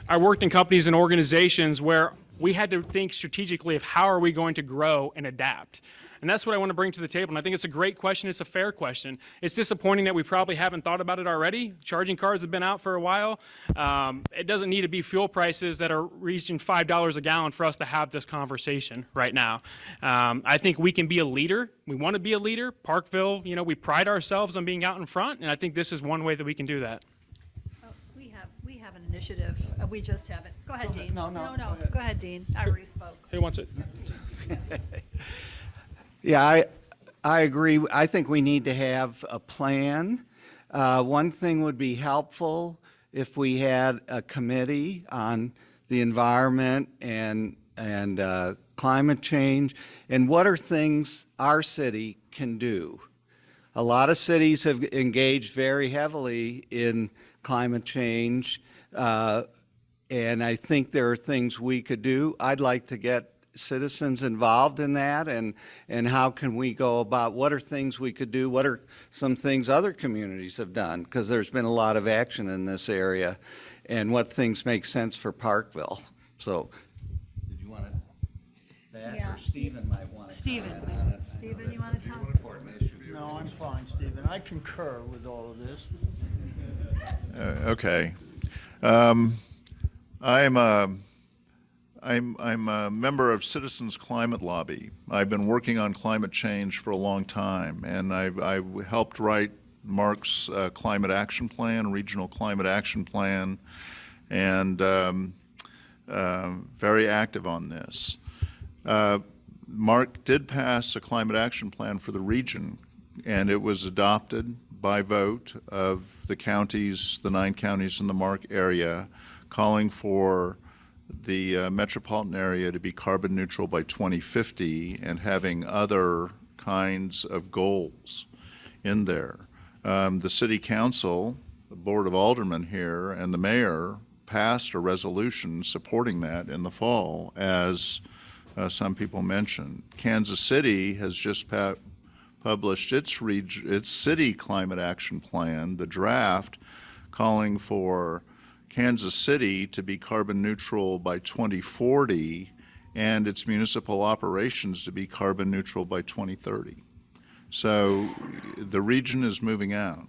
I worked in companies and organizations where we had to think strategically of how are we going to grow and adapt. And that's what I want to bring to the table. And I think it's a great question. It's a fair question. It's disappointing that we probably haven't thought about it already. Charging cards have been out for a while. It doesn't need to be fuel prices that are reaching $5 a gallon for us to have this conversation right now. I think we can be a leader. We want to be a leader. Parkville, you know, we pride ourselves on being out in front. And I think this is one way that we can do that. We have an initiative. We just haven't. Go ahead, Dean. No. Go ahead, Dean. I already spoke. Who wants it? Yeah, I agree. I think we need to have a plan. One thing would be helpful if we had a committee on the environment and climate change, and what are things our city can do. A lot of cities have engaged very heavily in climate change, and I think there are things we could do. I'd like to get citizens involved in that, and how can we go about, what are things we could do, what are some things other communities have done, because there's been a lot of action in this area, and what things make sense for Parkville. So, did you want to, that, Yeah. or Stephen might want to Stephen, you want to talk? No, I'm fine, Stephen. I concur with all of this. Okay. I'm a member of Citizens Climate Lobby. I've been working on climate change for a long time, and I've helped write Mark's climate action plan, regional climate action plan, and very active on this. Mark did pass a climate action plan for the region, and it was adopted by vote of the counties, the 9 counties in the Mark area, calling for the metropolitan area to be carbon neutral by 2050 and having other kinds of goals in there. The city council, the board of aldermen here, and the mayor passed a resolution supporting that in the fall, as some people mentioned. Kansas City has just published its city climate action plan, the draft, calling for Kansas City to be carbon neutral by 2040 and its municipal operations to be carbon neutral by 2030. So the region is moving out,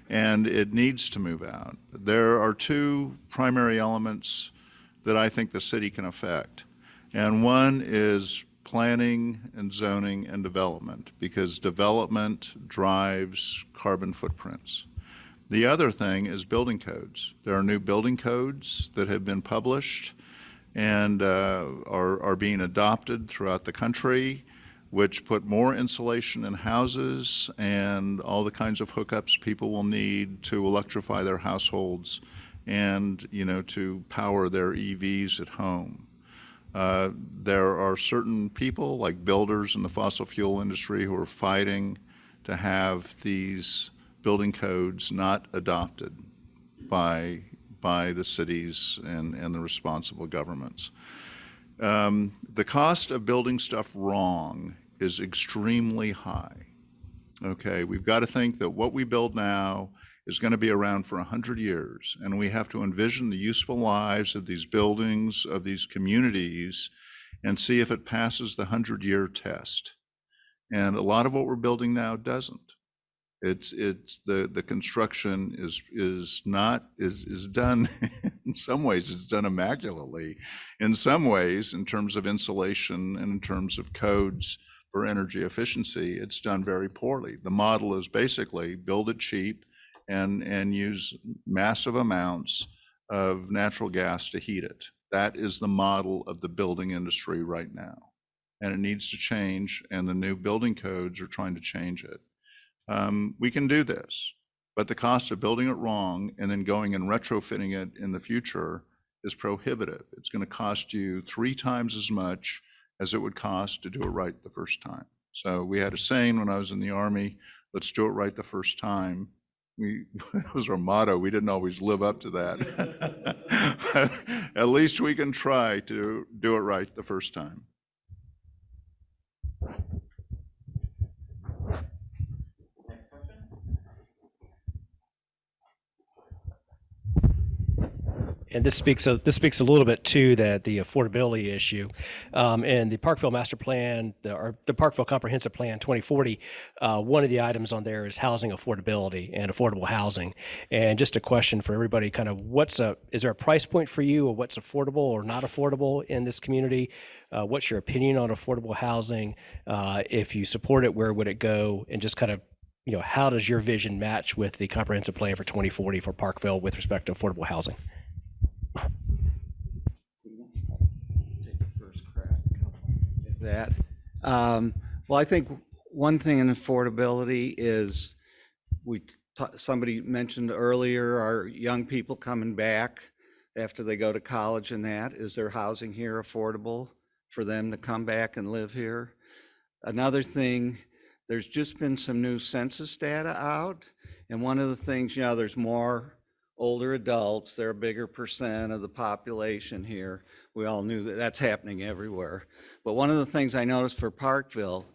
and it needs to move out. There are 2 primary elements that I think the city can affect, and one is planning and zoning and development, because development drives carbon footprints. The other thing is building codes. There are new building codes that have been published and are being adopted throughout the country, which put more insulation in houses and all the kinds of hookups people will need to electrify their households and, you know, to power their EVs at home. There are certain people, like builders in the fossil fuel industry, who are fighting to have these building codes not adopted by the cities and the responsible governments. The cost of building stuff wrong is extremely high. Okay, we've got to think that what we build now is going to be around for 100 years, and we have to envision the useful lives of these buildings, of these communities, and see if it passes the 100-year test. And a lot of what we're building now doesn't. It's the construction is done in some ways, it's done immaculately. In some ways, in terms of insulation and in terms of codes for energy efficiency, it's done very poorly. The model is basically build it cheap and use massive amounts of natural gas to heat it. That is the model of the building industry right now. And it needs to change, and the new building codes are trying to change it. We can do this, but the cost of building it wrong and then going and retrofitting it in the future is prohibitive. It's going to cost you 3 times as much as it would cost to do it right the first time. So we had a saying when I was in the Army, let's do it right the first time. It was our motto. We didn't always live up to that. But at least we can try to do it right the first time. And this speaks a little bit to the affordability issue. In the Parkville Master Plan, the Parkville Comprehensive Plan 2040, one of the items on there is housing affordability and affordable housing. And just a question for everybody, kind of is there a price point for you, or what's affordable or not affordable in this community? What's your opinion on affordable housing? If you support it, where would it go? And just kind of, how does your vision match with the comprehensive plan for 2040 for Parkville with respect to affordable housing? Take the first crack at that. Well, I think one thing in affordability is somebody mentioned earlier, our young people coming back after they go to college and that. Is their housing here affordable for them to come back and live here? Another thing, there's just been some new census data out. And one of the things, there's more older adults. They're a bigger percent of the population here. We all knew that that's happening everywhere. But one of the things I noticed for Parkville,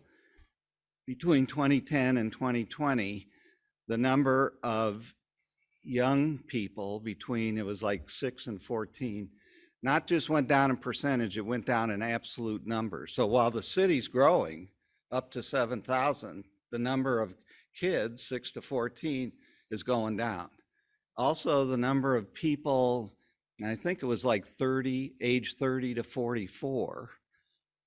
between 2010 and 2020, the number of young people it was like 6 and 14, not just went down in percentage, it went down in absolute numbers. So while the city's growing up to 7,000, the number of kids, 6 to 14, is going down. Also, the number of people, and I think it was like age 30 to 44,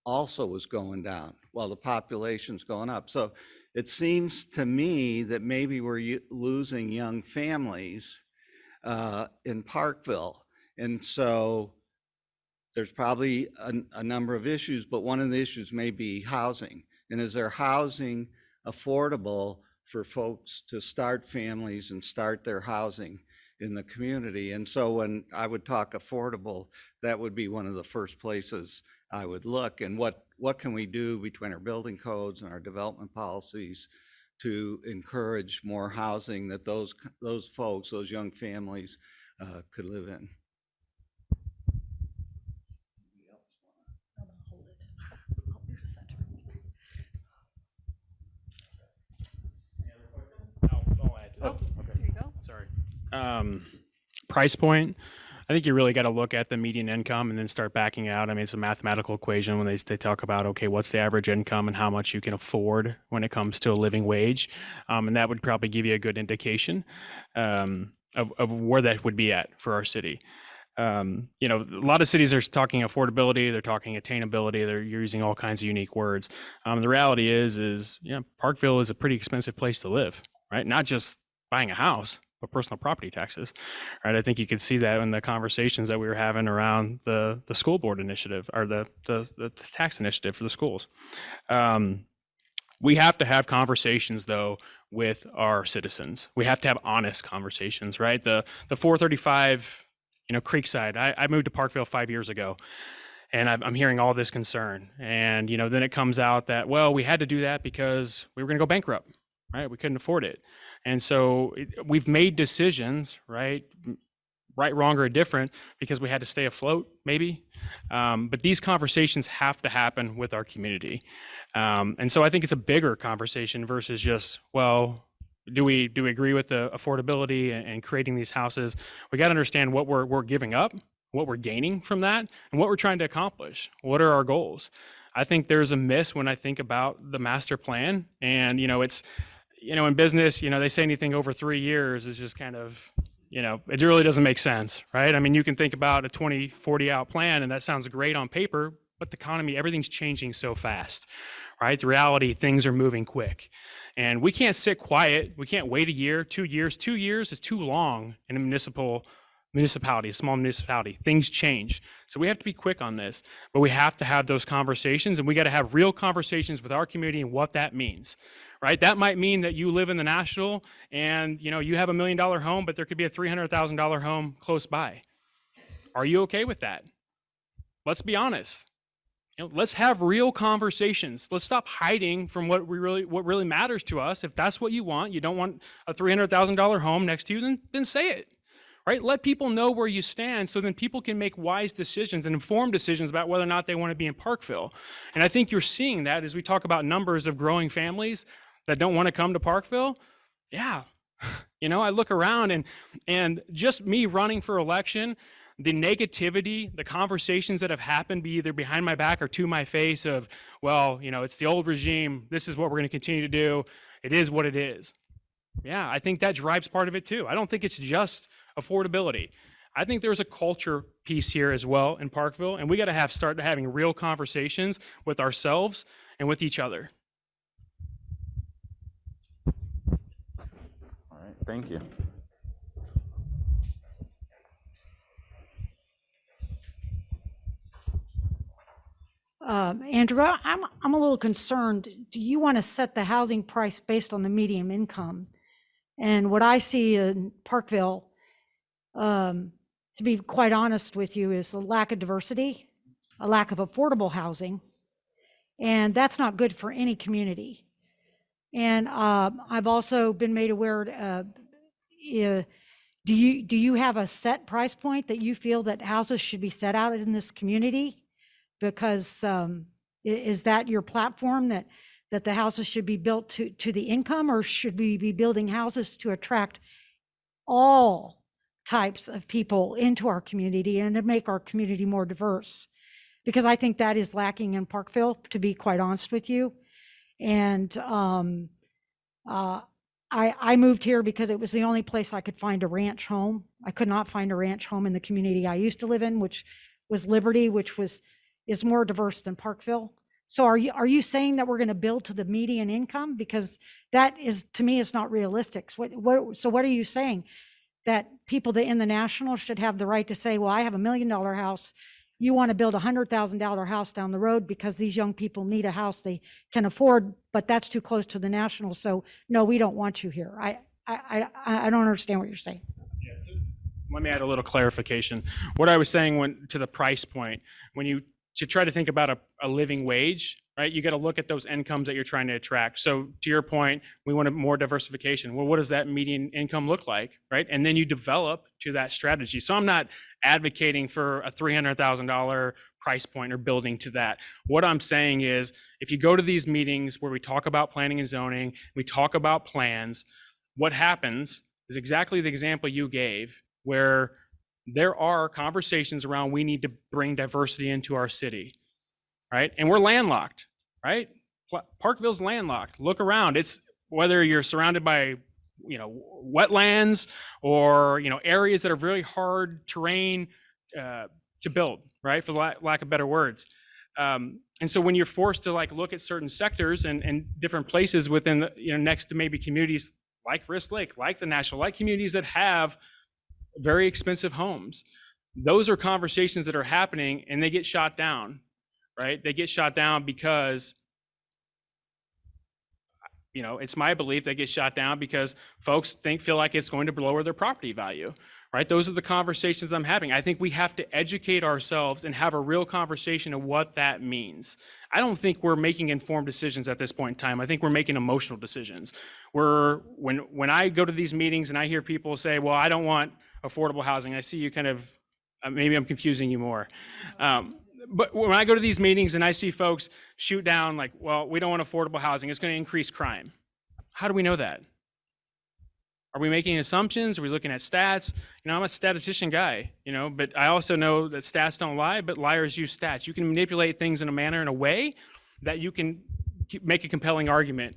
also was going down while the population's going up. So it seems to me that maybe we're losing young families in Parkville. And so there's probably a number of issues, but one of the issues may be housing. And is there housing affordable for folks to start families and start their housing in the community? And so when I would talk affordable, that would be one of the first places I would look. And what can we do between our building codes and our development policies to encourage more housing that those folks, those young families could live in? There you go. Sorry. Price point. I think you really got to look at the median income and then start backing out. I mean, it's a mathematical equation when they talk about, okay, what's the average income and how much you can afford when it comes to a living wage. And that would probably give you a good indication of where that would be at for our city. A lot of cities are talking affordability, they're talking attainability, they're using all kinds of unique words. The reality is Parkville is a pretty expensive place to live, right? Not just buying a house, but personal property taxes, right? I think you could see that in the conversations that we were having around the school board initiative, or the tax initiative for the schools. We have to have conversations, though, with our citizens. We have to have honest conversations, right? The 435, Creekside. I moved to Parkville 5 years ago, and I'm hearing all this concern. And, then it comes out that, well, we had to do that because we were going to go bankrupt, right? We couldn't afford it. And so we've made decisions, right, wrong, or different, because we had to stay afloat, maybe. But these conversations have to happen with our community. And so I think it's a bigger conversation versus just, well, do we agree with the affordability and creating these houses? We got to understand what we're giving up, what we're gaining from that, and what we're trying to accomplish. What are our goals? I think there's a miss when I think about the master plan, and it's, in business, they say anything over 3 years is just kind of, it really doesn't make sense, right? I mean, you can think about a 2040 out plan, and that sounds great on paper, but the economy, everything's changing so fast, right? The reality, things are moving quick, and we can't sit quiet. We can't wait a year, 2 years. 2 years is too long in a municipality, a small municipality. Things change. So we have to be quick on this, but we have to have those conversations, and we got to have real conversations with our community and what that means, right? That might mean that you live in the National and, you have $1 million home, but there could be a $300,000 home close by. Are you okay with that? Let's be honest. Let's have real conversations. Let's stop hiding from what really matters to us. If that's what you want, you don't want a $300,000 home next to you, then say it. Right? Let people know where you stand, so then people can make wise decisions and informed decisions about whether or not they want to be in Parkville. And I think you're seeing that as we talk about numbers of growing families that don't want to come to Parkville. Yeah. I look around and just me running for election, the negativity, the conversations that have happened be either behind my back or to my face of, well, you know, it's the old regime. This is what we're going to continue to do. It is what it is. Yeah, I think that drives part of it too. I don't think it's just affordability. I think there's a culture piece here as well in Parkville, and we got to start having real conversations with ourselves and with each other. All right, thank you. Andrew, I'm a little concerned. Do you want to set the housing price based on the median income? And what I see in Parkville, to be quite honest with you, is a lack of diversity, a lack of affordable housing, and that's not good for any community. And I've also been made aware. Do you have a set price point that you feel that houses should be set out in this community? Because is that your platform, that the houses should be built to the income, or should we be building houses to attract all types of people into our community and to make our community more diverse? Because I think that is lacking in Parkville, to be quite honest with you. And I moved here because it was the only place I could find a ranch home. I could not find a ranch home in the community I used to live in, which was Liberty, which is more diverse than Parkville. So are you saying that we're going to build to the median income? Because that is, to me, is not realistic. So what are you saying? That people that in the national should have the right to say, well, I have $1 million house. You want to build a $100,000 house down the road because these young people need a house they can afford, but that's too close to the national. So no, we don't want you here. I don't understand what you're saying. Yeah, so let me add a little clarification. What I was saying to the price point, when you try to think about a living wage, right? You got to look at those incomes that you're trying to attract. So to your point, we want more diversification. Well, what does that median income look like, right? And then you develop to that strategy. So I'm not advocating for a $300,000 price point or building to that. What I'm saying is, if you go to these meetings where we talk about planning and zoning, we talk about plans, what happens is exactly the example you gave, where there are conversations around we need to bring diversity into our city, right? And we're landlocked, right? Parkville's landlocked. Look around. It's whether you're surrounded by, wetlands or, areas that are very hard terrain to build, right? For lack of better words. And so when you're forced to look at certain sectors and different places within, next to maybe communities like Wrist Lake, like the National, like communities that have very expensive homes. Those are conversations that are happening and they get shot down, right? They get shot down because, it's my belief they get shot down because folks feel like it's going to lower their property value, right? Those are the conversations I'm having. I think we have to educate ourselves and have a real conversation of what that means. I don't think we're making informed decisions at this point in time. I think we're making emotional decisions. When I go to these meetings and I hear people say, well, I don't want affordable housing, I see you kind of, maybe I'm confusing you more. But when I go to these meetings and I see folks shoot down well, we don't want affordable housing, it's going to increase crime. How do we know that? Are we making assumptions? Are we looking at stats? I'm a statistician guy, but I also know that stats don't lie, but liars use stats. You can manipulate things in a way that you can make a compelling argument,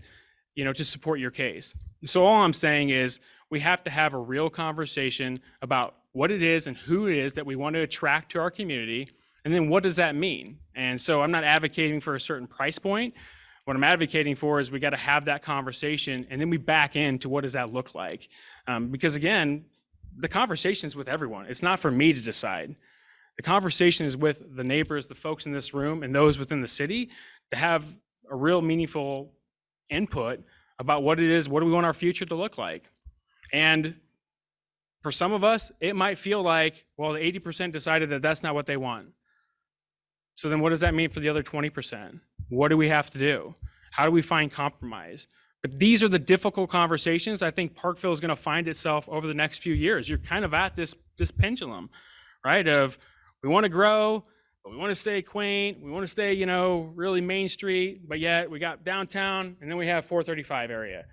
to support your case. So all I'm saying is we have to have a real conversation about what it is and who it is that we want to attract to our community. And then what does that mean? And so I'm not advocating for a certain price point. What I'm advocating for is we got to have that conversation and then we back into what does that look like? Because again, the conversation is with everyone. It's not for me to decide. The conversation is with the neighbors, the folks in this room, and those within the city to have a real meaningful input about what it is, what do we want our future to look like? And for some of us, it might feel like, well, the 80% decided that that's not what they want. So then what does that mean for the other 20%? What do we have to do? How do we find compromise? But these are the difficult conversations I think Parkville is going to find itself over the next few years. You're kind of at this pendulum, right? Of we want to grow, but we want to stay quaint. We want to stay, really Main Street, but yet we got downtown and then we have 435 area,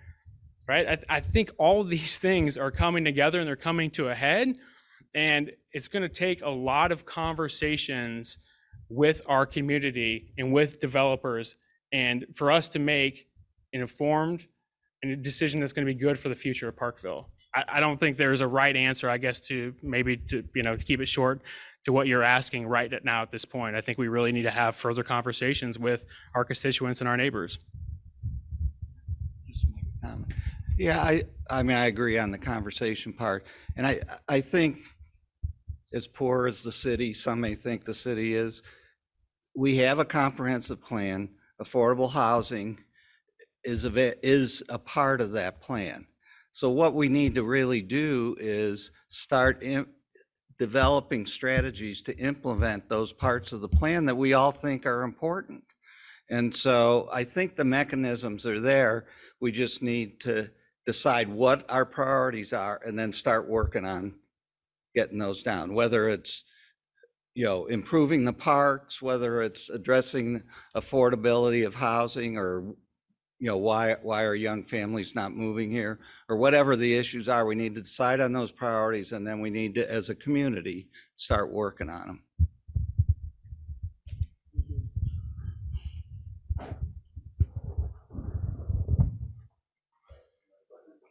right? I think all of these things are coming together and they're coming to a head. And it's going to take a lot of conversations with our community and with developers, and for us to make an informed and a decision that's going to be good for the future of Parkville. I don't think there's a right answer, I guess, to keep it short to what you're asking right now at this point. I think we really need to have further conversations with our constituents and our neighbors. Yeah, I mean, I agree on the conversation part. And I think as poor as the city, some may think the city is, we have a comprehensive plan. Affordable housing is a part of that plan. So what we need to really do is start developing strategies to implement those parts of the plan that we all think are important. And so I think the mechanisms are there. We just need to decide what our priorities are and then start working on getting those down, whether it's improving the parks, whether it's addressing affordability of housing, or why are young families not moving here, or whatever the issues are. We need to decide on those priorities, and then we need to, as a community, start working on them.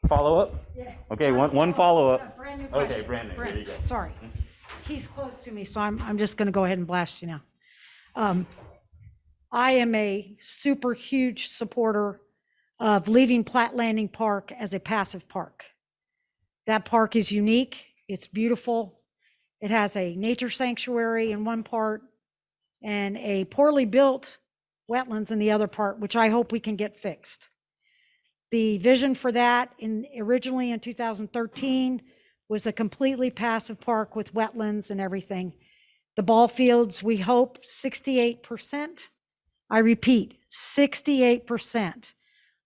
Follow up? Yeah. Okay, one follow up. Brand new Okay, question. brand new. Here you go. Sorry. He's close to me, so I'm just going to go ahead and blast you now. I am a super huge supporter of leaving Platte Landing Park as a passive park. That park is unique. It's beautiful. It has a nature sanctuary in one part and a poorly built wetlands in the other part, which I hope we can get fixed. The vision for that originally in 2013 was a completely passive park with wetlands and everything. The ball fields, we hope 68%. I repeat, 68%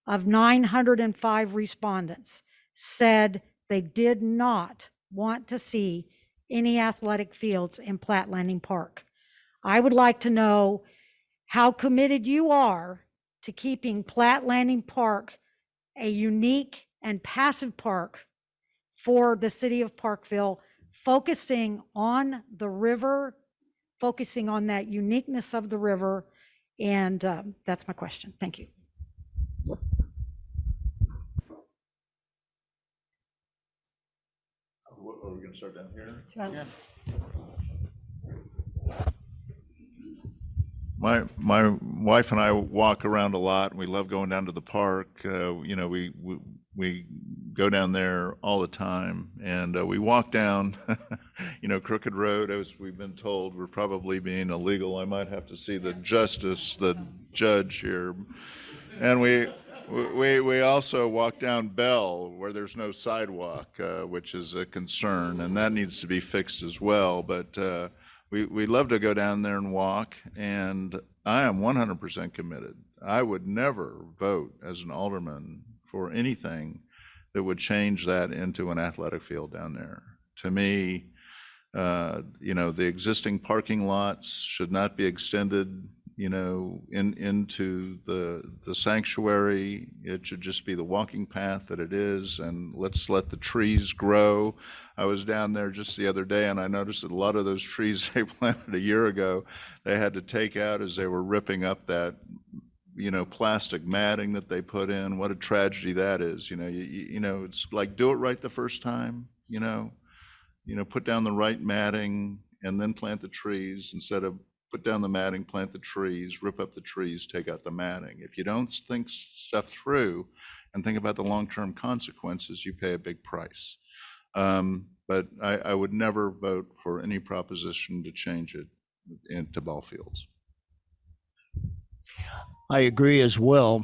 of 905 respondents said they did not want to see any athletic fields in Platte Landing Park. I would like to know how committed you are to keeping Platte Landing Park a unique and passive park for the city of Parkville, focusing on the river, focusing on that uniqueness of the river. And that's my question. Thank you. Are we going to start down here? Yeah. My wife and I walk around a lot. We love going down to the park. We go down there all the time, and we walk down, Crooked Road. As we've been told, we're probably being illegal. I might have to see the judge here, and we also walk down Bell, where there's no sidewalk, which is a concern, and that needs to be fixed as well. But we love to go down there and walk, and I am 100% committed. I would never vote as an alderman for anything that would change that into an athletic field down there. To me, the existing parking lots should not be extended, into the sanctuary. It should just be the walking path that it is, and let's let the trees grow. I was down there just the other day, and I noticed that a lot of those trees they planted a year ago, they had to take out as they were ripping up that plastic matting that they put in. What a tragedy that is. It's like, do it right the first time, put down the right matting and then plant the trees, instead of put down the matting, plant the trees, rip up the trees, take out the matting. If you don't think stuff through and think about the long-term consequences, you pay a big price. But I would never vote for any proposition to change it into ball fields. I agree as well.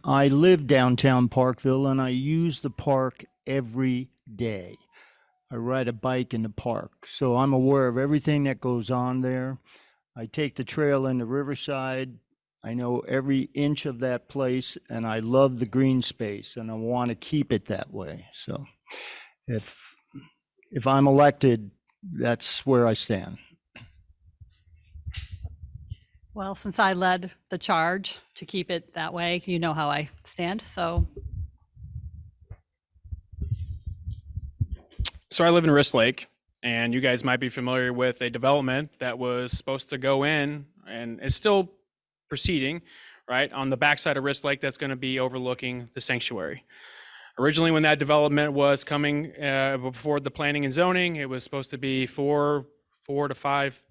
I live downtown Parkville, and I use the park every day. I ride a bike in the park, so I'm aware of everything that goes on there. I take the trail into Riverside. I know every inch of that place, and I love the green space, and I want to keep it that way. So if I'm elected, that's where I stand. Well, since I led the charge to keep it that way, you know how I stand, so. So I live in Wrist Lake. And you guys might be familiar with a development that was supposed to go in and is still proceeding, right, on the backside of Wrist Lake that's going to be overlooking the sanctuary. Originally, when that development was coming before the planning and zoning, it was supposed to be four to five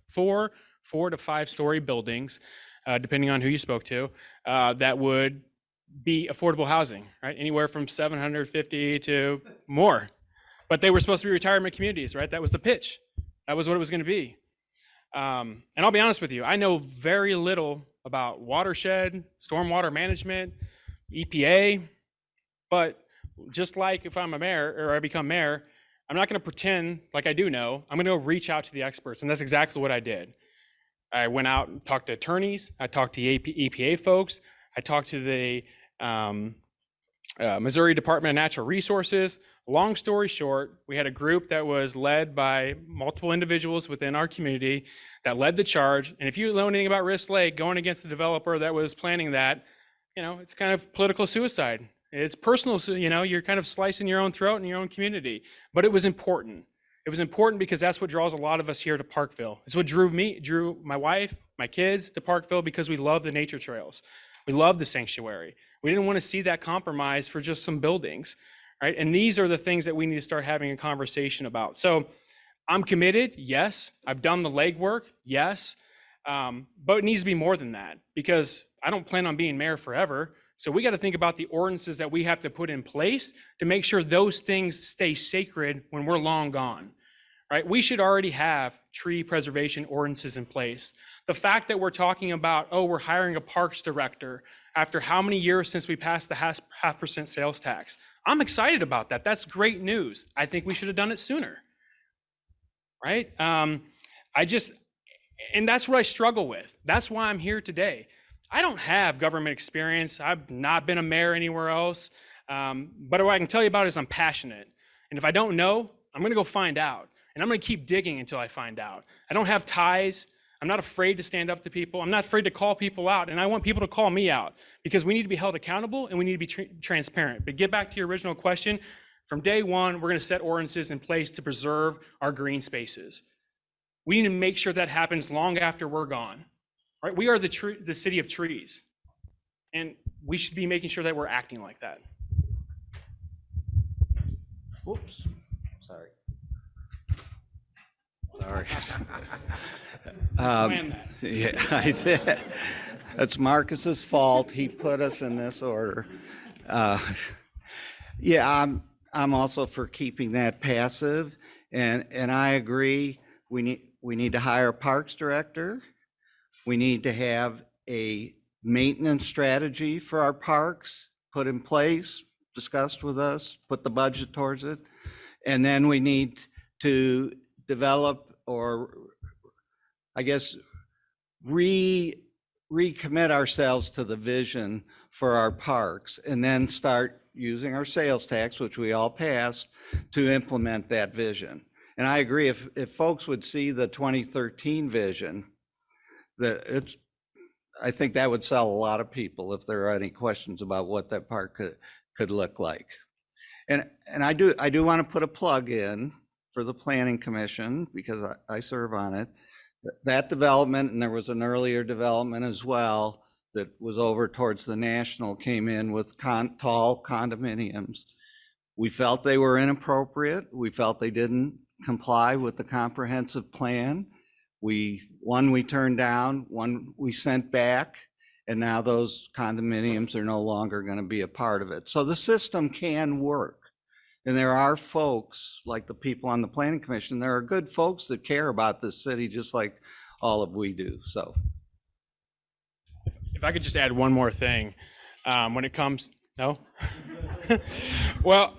story buildings, depending on who you spoke to, that would be affordable housing, right? Anywhere from 750 to more. But they were supposed to be retirement communities, right? That was the pitch. That was what it was going to be. And I'll be honest with you, I know very little about watershed, stormwater management, EPA, but just like if I'm a mayor or I become mayor, I'm not going to pretend like I do know. I'm going to go reach out to the experts, and that's exactly what I did. I went out and talked to attorneys. I talked to EPA folks. I talked to the Missouri Department of Natural Resources. Long story short, we had a group that was led by multiple individuals within our community that led the charge. And if you know anything about Wrist Lake, going against the developer that was planning that, you know, it's kind of political suicide. It's personal, you know, you're kind of slicing your own throat in your own community. But it was important. It was important because that's what draws a lot of us here to Parkville. It's what drew my wife, my kids to Parkville, because we love the nature trails. We love the sanctuary. We didn't want to see that compromised for just some buildings, right? And these are the things that we need to start having a conversation about. So I'm committed, yes. I've done the legwork, yes. But it needs to be more than that, because I don't plan on being mayor forever. So we got to think about the ordinances that we have to put in place to make sure those things stay sacred when we're long gone, right? We should already have tree preservation ordinances in place. The fact that we're talking about, oh, we're hiring a parks director after how many years since we passed the 0.5% sales tax? I'm excited about that. That's great news. I think we should have done it sooner, right? And that's what I struggle with. That's why I'm here today. I don't have government experience. I've not been a mayor anywhere else. But what I can tell you about is I'm passionate. And if I don't know, I'm going to go find out. And I'm going to keep digging until I find out. I don't have ties. I'm not afraid to stand up to people. I'm not afraid to call people out. And I want people to call me out, because we need to be held accountable and we need to be transparent. But get back to your original question. From day one, we're going to set ordinances in place to preserve our green spaces. We need to make sure that happens long after we're gone. Right? We are the city of trees, and we should be making sure that we're acting like that. Whoops, sorry. Sorry. Yeah, I did. That's Marcus's fault. He put us in this order. Yeah, I'm also for keeping that passive, and I agree. We need to hire a parks director. We need to have a maintenance strategy for our parks put in place, discussed with us, put the budget towards it. And then we need to develop, or I guess recommit ourselves to the vision for our parks, and then start using our sales tax, which we all passed, to implement that vision. And I agree, if folks would see the 2013 vision, I think that would sell a lot of people if there are any questions about what that park could look like. And I do want to put a plug in for the Planning Commission, because I serve on it. That development, and there was an earlier development as well that was over towards the National, came in with tall condominiums. We felt they were inappropriate. We felt they didn't comply with the comprehensive plan. One we turned down, one we sent back, and now those condominiums are no longer going to be a part of it. So the system can work. And there are folks, like the people on the Planning Commission, there are good folks that care about this city just like all of we do. So if I could just add one more thing, when it comes, no? Well,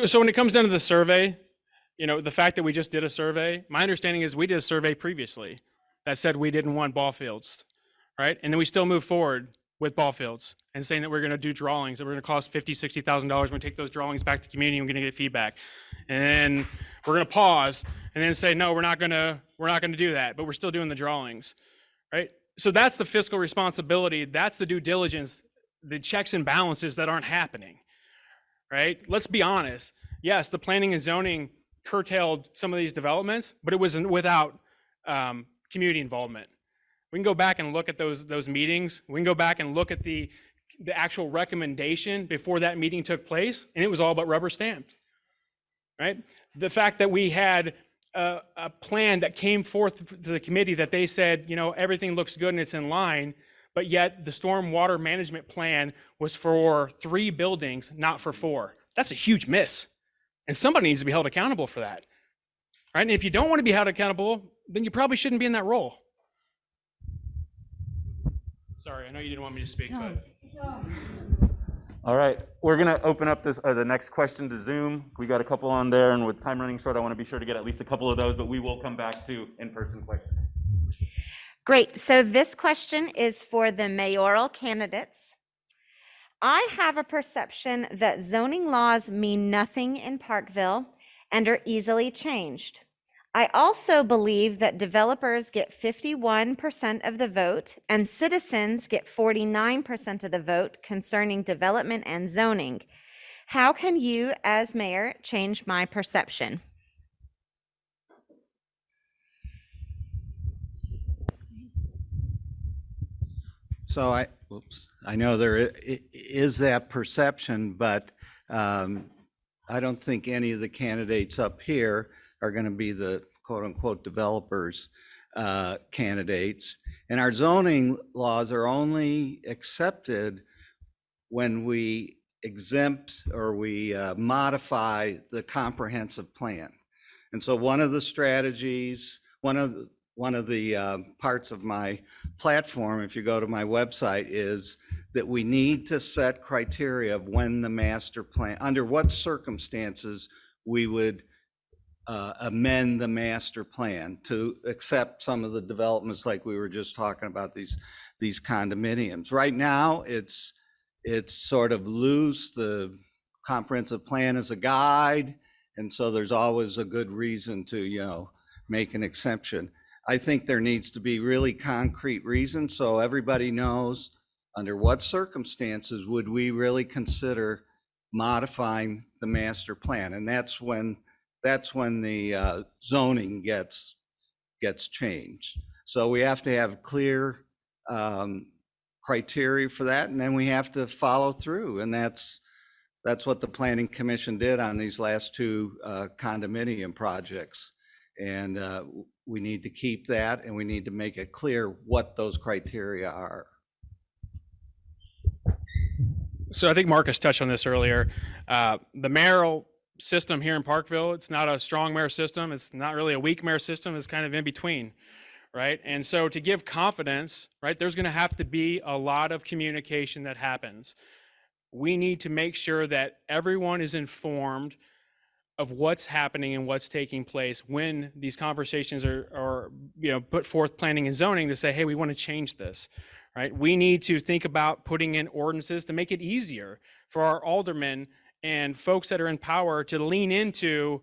so when it comes down to the survey, you know, the fact that we just did a survey, my understanding is we did a survey previously that said we didn't want ball fields, right? And then we still moved forward with ball fields and saying that we're going to do drawings that were going to cost $50,000, $60,000. We're going to take those drawings back to the community and we're going to get feedback. And then we're going to pause and then say, no, we're not going to do that, but we're still doing the drawings, right? So that's the fiscal responsibility. That's the due diligence, the checks and balances that aren't happening, right? Let's be honest. Yes, the planning and zoning curtailed some of these developments, but it was without community involvement. We can go back and look at those meetings. We can go back and look at the actual recommendation before that meeting took place, and it was all but rubber stamped, right? The fact that we had a plan that came forth to the committee that they said, you know, everything looks good and it's in line, but yet the stormwater management plan was for 3 buildings, not for 4. That's a huge miss. And somebody needs to be held accountable for that, right? And if you don't want to be held accountable, then you probably shouldn't be in that role. Sorry, I know you didn't want me to speak, but. All right, we're gonna open up this the next question to Zoom. We got a couple on there, and with time running short, I want to be sure to get at least a couple of those, but we will come back to in-person questions. Great. So this question is for the mayoral candidates. I have a perception that zoning laws mean nothing in Parkville and are easily changed. I also believe that developers get 51% of the vote and citizens get 49% of the vote concerning development and zoning. How can you, as mayor, change my perception? So I know there is that perception, but I don't think any of the candidates up here are going to be the quote unquote developers candidates. And our zoning laws are only accepted when we exempt or we modify the comprehensive plan. And so one of the strategies, one of the parts of my platform, if you go to my website, is that we need to set criteria of when the master plan, under what circumstances we would amend the master plan to accept some of the developments like we were just talking about, these condominiums. Right now, it's sort of loose. The comprehensive plan is a guide, and so there's always a good reason to, you know, make an exception. I think there needs to be really concrete reasons so everybody knows under what circumstances would we really consider modifying the master plan. And that's when the zoning gets changed. So we have to have clear criteria for that, and then we have to follow through. And that's what the Planning Commission did on these last 2 condominium projects. And we need to keep that, and we need to make it clear what those criteria are. So I think Marcus touched on this earlier. The mayoral system here in Parkville, it's not a strong mayor system. It's not really a weak mayor system. It's kind of in between, right? And so to give confidence, right, there's going to have to be a lot of communication that happens. We need to make sure that everyone is informed of what's happening and what's taking place when these conversations are you know, put forth planning and zoning to say, hey, we want to change this, right? We need to think about putting in ordinances to make it easier for our aldermen and folks that are in power to lean into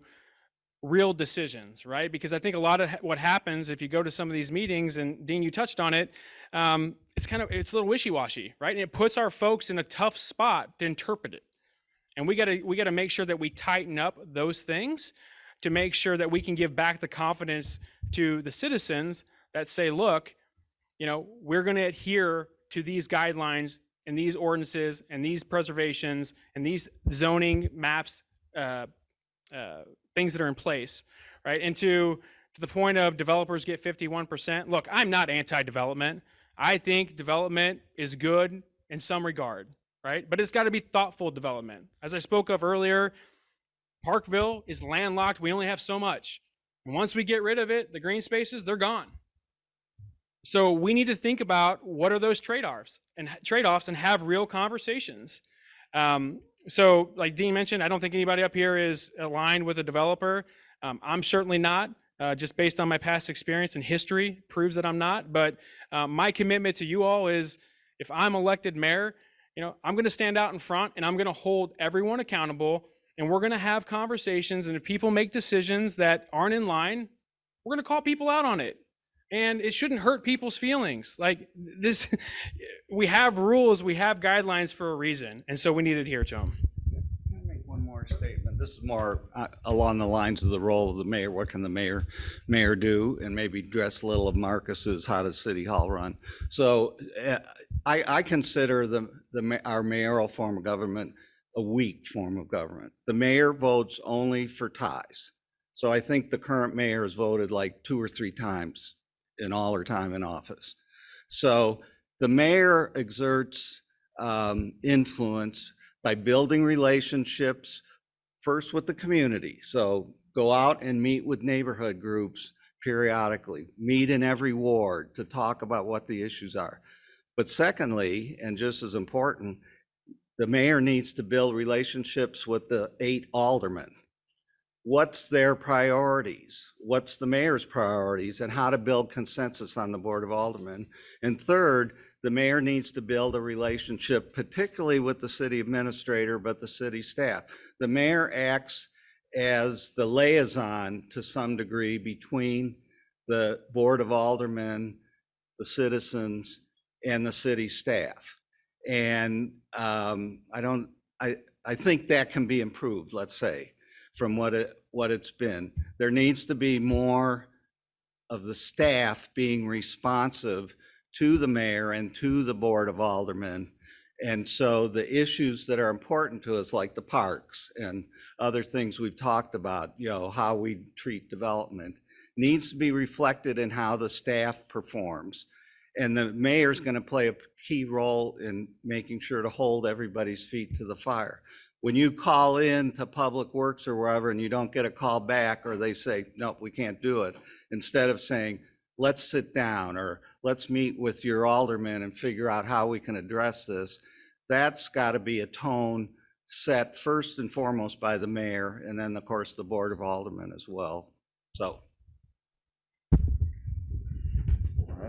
real decisions, right? Because I think a lot of what happens if you go to some of these meetings, and Dean, you touched on it, it's a little wishy-washy, right? And it puts our folks in a tough spot to interpret it. And we gotta make sure that we tighten up those things to make sure that we can give back the confidence to the citizens that say, look, you know, we're going to adhere to these guidelines and these ordinances and these preservations and these zoning maps, things that are in place, right? And to the point of developers get 51%. Look, I'm not anti-development. I think development is good in some regard, right? But it's got to be thoughtful development. As I spoke of earlier, Parkville is landlocked. We only have so much. And once we get rid of it, the green spaces, they're gone. So we need to think about what are those trade-offs and have real conversations. So like Dean mentioned, I don't think anybody up here is aligned with a developer. I'm certainly not, just based on my past experience and history proves that I'm not. But my commitment to you all is if I'm elected mayor, you know, I'm going to stand out in front and I'm going to hold everyone accountable, and we're going to have conversations. And if people make decisions that aren't in line, we're going to call people out on it. And it shouldn't hurt people's feelings. Like this, we have rules, we have guidelines for a reason. And so we need to adhere to them. Can I make one more statement? This is more along the lines of the role of the mayor. What can the mayor do? And maybe address a little of Marcus's, how does City Hall run? So I consider our mayoral form of government a weak form of government. The mayor votes only for ties. So I think the current mayor has voted like 2 or 3 times in all her time in office. So the mayor exerts influence by building relationships first with the community. So go out and meet with neighborhood groups periodically, meet in every ward to talk about what the issues are. But secondly, and just as important, the mayor needs to build relationships with the 8 aldermen. What's their priorities? What's the mayor's priorities, and how to build consensus on the Board of Aldermen? And third, the mayor needs to build a relationship, particularly with the city administrator, but the city staff. The mayor acts as the liaison to some degree between the Board of Aldermen, the citizens, and the city staff. And I think that can be improved, let's say, from what it's been. There needs to be more of the staff being responsive to the mayor and to the Board of Aldermen. And so the issues that are important to us, like the parks and other things we've talked about, you know, how we treat development, needs to be reflected in how the staff performs. And the mayor's going to play a key role in making sure to hold everybody's feet to the fire. When you call in to Public Works or wherever and you don't get a call back, or they say, nope, we can't do it, instead of saying, let's sit down, or let's meet with your alderman and figure out how we can address this, that's got to be a tone set first and foremost by the mayor, and then of course the Board of Aldermen as well. So.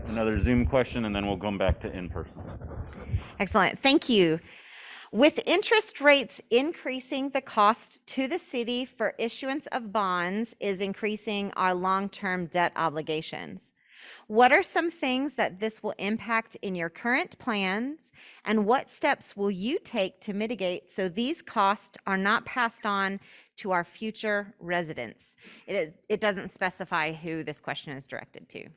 Another Zoom question, and then we'll come back to in-person. Excellent. Thank you. With interest rates increasing, the cost to the city for issuance of bonds is increasing our long-term debt obligations. What are some things that this will impact in your current plans, and what steps will you take to mitigate so these costs are not passed on to our future residents? It doesn't specify who this question is directed to.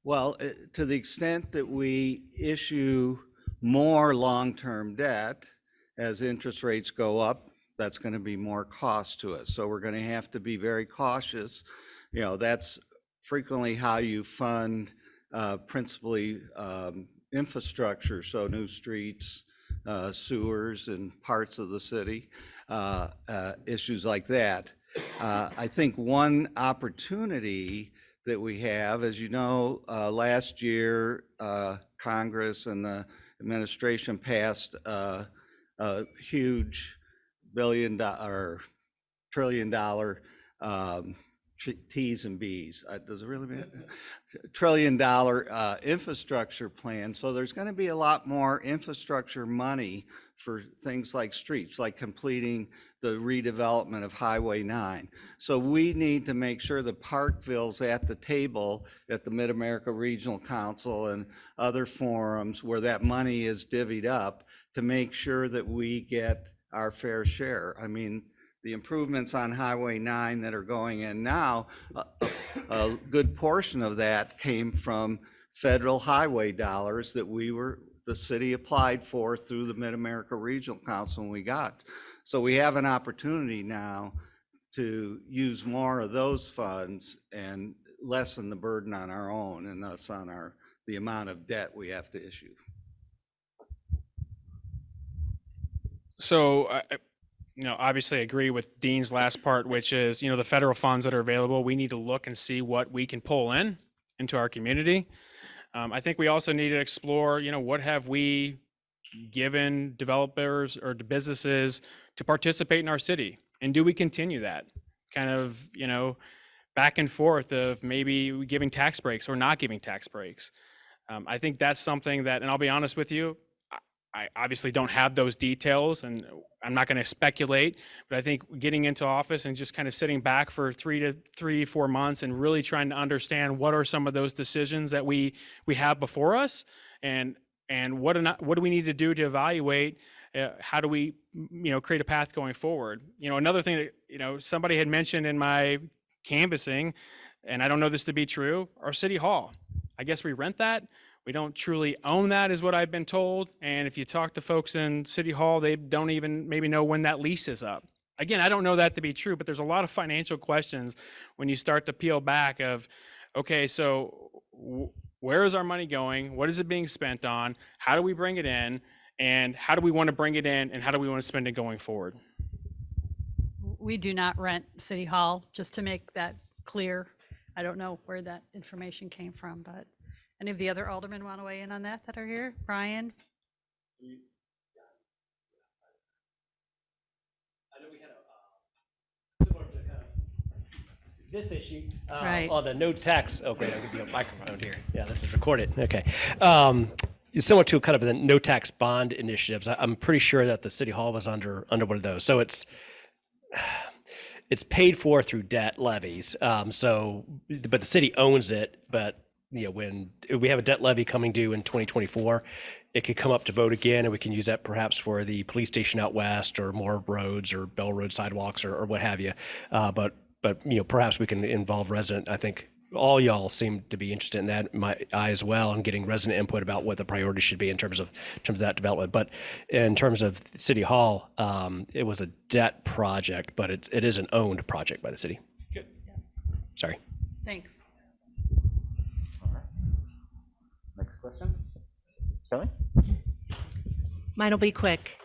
Well, to the extent that we issue more long-term debt, as interest rates go up, that's going to be more cost to us. So we're going to have to be very cautious. You know, that's frequently how you fund principally infrastructure, so new streets, sewers, and parts of the city, issues like that. I think one opportunity that we have, as you know, last year, Congress and the administration passed a huge trillion-dollar T's and B's. Does it really mean trillion-dollar infrastructure plan? So there's going to be a lot more infrastructure money for things like streets, like completing the redevelopment of Highway 9. So we need to make sure that Parkville's at the table at the Mid-America Regional Council and other forums where that money is divvied up to make sure that we get our fair share. I mean, the improvements on Highway 9 that are going in now, a good portion of that came from federal highway dollars that the city applied for through the Mid-America Regional Council, and we got. So we have an opportunity now to use more of those funds and lessen the burden on our own, and thus on the amount of debt we have to issue. So, obviously agree with Dean's last part, which is, the federal funds that are available, we need to look and see what we can pull into our community. I think we also need to explore, what have we given developers or businesses to participate in our city? And do we continue that kind of, back and forth of maybe giving tax breaks or not giving tax breaks? I think that's something that, and I'll be honest with you, I obviously don't have those details, and I'm not going to speculate, but I think getting into office and just kind of sitting back for 4 months and really trying to understand what are some of those decisions that we have before us, and what do we need to do to evaluate how do we create a path going forward. Another thing that somebody had mentioned in my canvassing, and I don't know this to be true, our city hall. I guess we rent that. We don't truly own that, is what I've been told. And if you talk to folks in City Hall, they don't even maybe know when that lease is up. Again, I don't know that to be true, but there's a lot of financial questions when you start to peel back of, okay, so where is our money going? What is it being spent on? How do we bring it in? And how do we want to bring it in? And how do we want to spend it going forward? We do not rent City Hall, just to make that clear. I don't know where that information came from, but any of the other aldermen want to weigh in on that are here? Brian? I know we had a similar to kind of this issue Right. on the no tax. Oh, great! I'll give you a microphone here. Yeah, this is recorded. Okay. Similar to kind of the no tax bond initiatives. I'm pretty sure that the city hall was under one of those. So it's paid for through debt levies. But the city owns it. But when we have a debt levy coming due in 2024, it could come up to vote again, and we can use that perhaps for the police station out west, or more roads, or Bell Road sidewalks, or what have you. But perhaps we can involve resident. I think all y'all seem to be interested in that, I as well, and getting resident input about what the priorities should be in terms of that development. But in terms of City Hall, it was a debt project, but it is an owned project by the city. Good. Sorry. Thanks. All right. Next question. Kelly? Mine will be quick.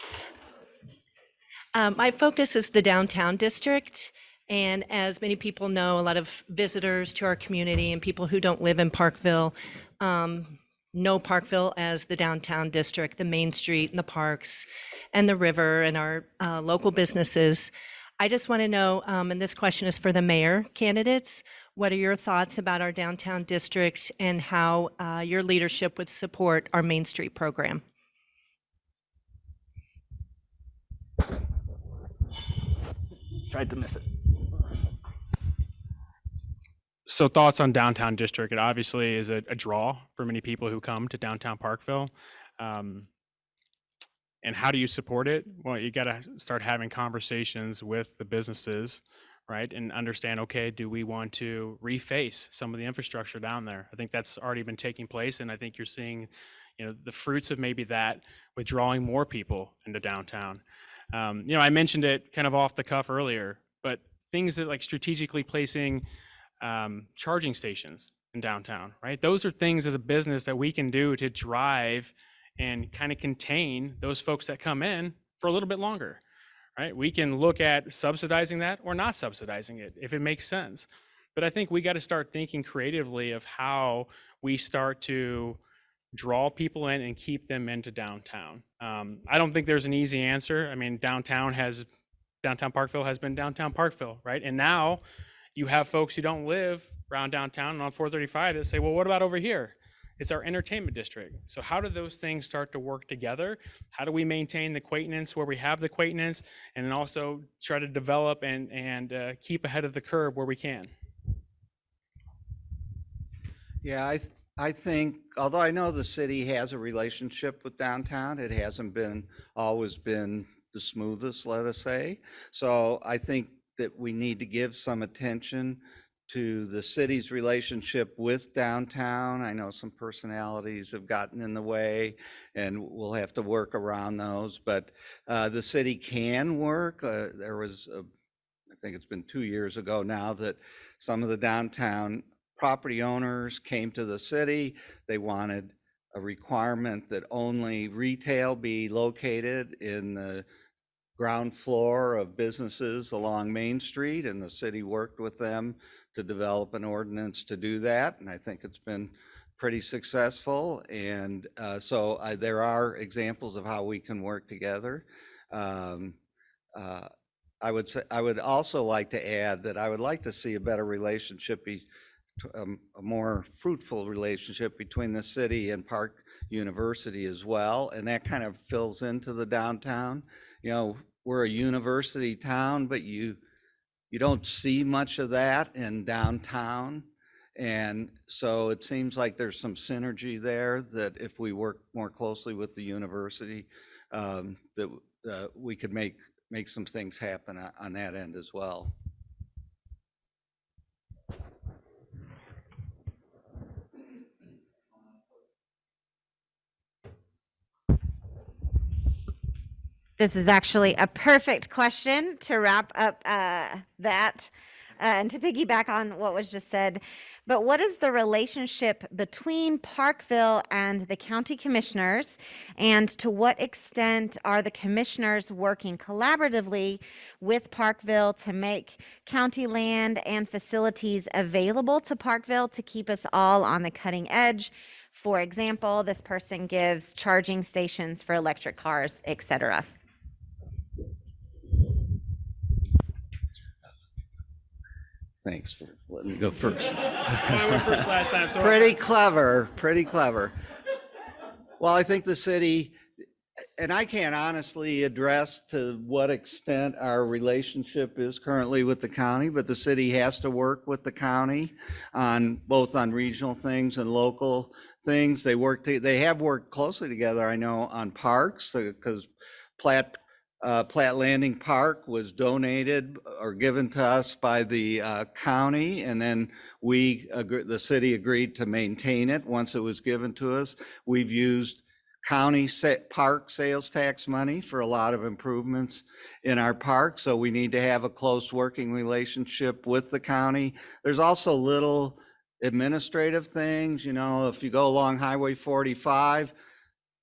My focus is the downtown district. And as many people know, a lot of visitors to our community and people who don't live in Parkville know Parkville as the downtown district, the Main Street and the parks and the river and our local businesses. I just want to know, and this question is for the mayor candidates, what are your thoughts about our downtown district and how your leadership would support our Main Street program? Tried to miss it. So thoughts on downtown district? It obviously is a draw for many people who come to downtown Parkville. And how do you support it? Well, you got to start having conversations with the businesses, right? And understand, okay, do we want to reface some of the infrastructure down there? I think that's already been taking place. And I think you're seeing, the fruits of maybe that with drawing more people into downtown. I mentioned it kind of off the cuff earlier, but things that like strategically placing charging stations in downtown, right? Those are things as a business that we can do to drive and kind of contain those folks that come in for a little bit longer, right? We can look at subsidizing that or not subsidizing it if it makes sense. But I think we got to start thinking creatively of how we start to draw people in and keep them into downtown. I don't think there's an easy answer. I mean, downtown Parkville has been downtown Parkville, right? And now you have folks who don't live around downtown and on 435 that say, well, what about over here? It's our entertainment district. So how do those things start to work together? How do we maintain the quaintness where we have the quaintness, and then also try to develop and keep ahead of the curve where we can? Yeah, I think, although I know the city has a relationship with downtown, it hasn't always been the smoothest, let us say. So I think that we need to give some attention to the city's relationship with downtown. I know some personalities have gotten in the way, and we'll have to work around those, but the city can work. There was, I think it's been 2 years ago now, that some of the downtown property owners came to the city. They wanted a requirement that only retail be located in the ground floor of businesses along Main Street, and the city worked with them to develop an ordinance to do that, and I think it's been pretty successful. And so there are examples of how we can work together. I would also like to add that I would like to see a better relationship a more fruitful relationship between the city and Park University as well, and that kind of fills into the downtown. You know, we're a university town, but you don't see much of that in downtown. And so it seems like there's some synergy there that if we work more closely with the university, that we could make some things happen on that end as well. This is actually a perfect question to wrap up that and to piggyback on what was just said. But what is the relationship between Parkville and the county commissioners? And to what extent are the commissioners working collaboratively with Parkville to make county land and facilities available to Parkville to keep us all on the cutting edge? For example, this person gives charging stations for electric cars, etc. Thanks for letting me go first. I went first last time, so Pretty clever, pretty clever. Well, I think the city, and I can't honestly address to what extent our relationship is currently with the county, but the city has to work with the county on both on regional things and local things. They have worked closely together, I know, on parks, because Platt Landing Park was donated or given to us by the county, and then the city agreed to maintain it once it was given to us. We've used county park sales tax money for a lot of improvements in our park, so we need to have a close working relationship with the county. There's also little administrative things, you know, if you go along Highway 45,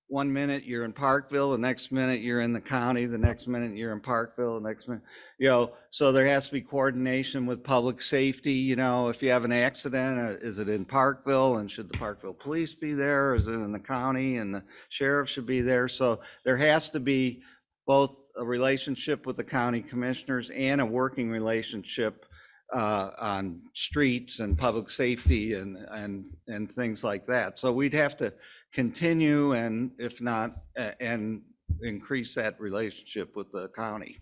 1 minute you're in Parkville, the next minute you're in the county, the next minute you're in Parkville, the next minute, you know, so there has to be coordination with public safety. You know, if you have an accident, is it in Parkville, and should the Parkville police be there? Or is it in the county and the sheriff should be there? So there has to be both a relationship with the county commissioners and a working relationship on streets and public safety and things like that. So we'd have to continue, and if not, and increase that relationship with the county.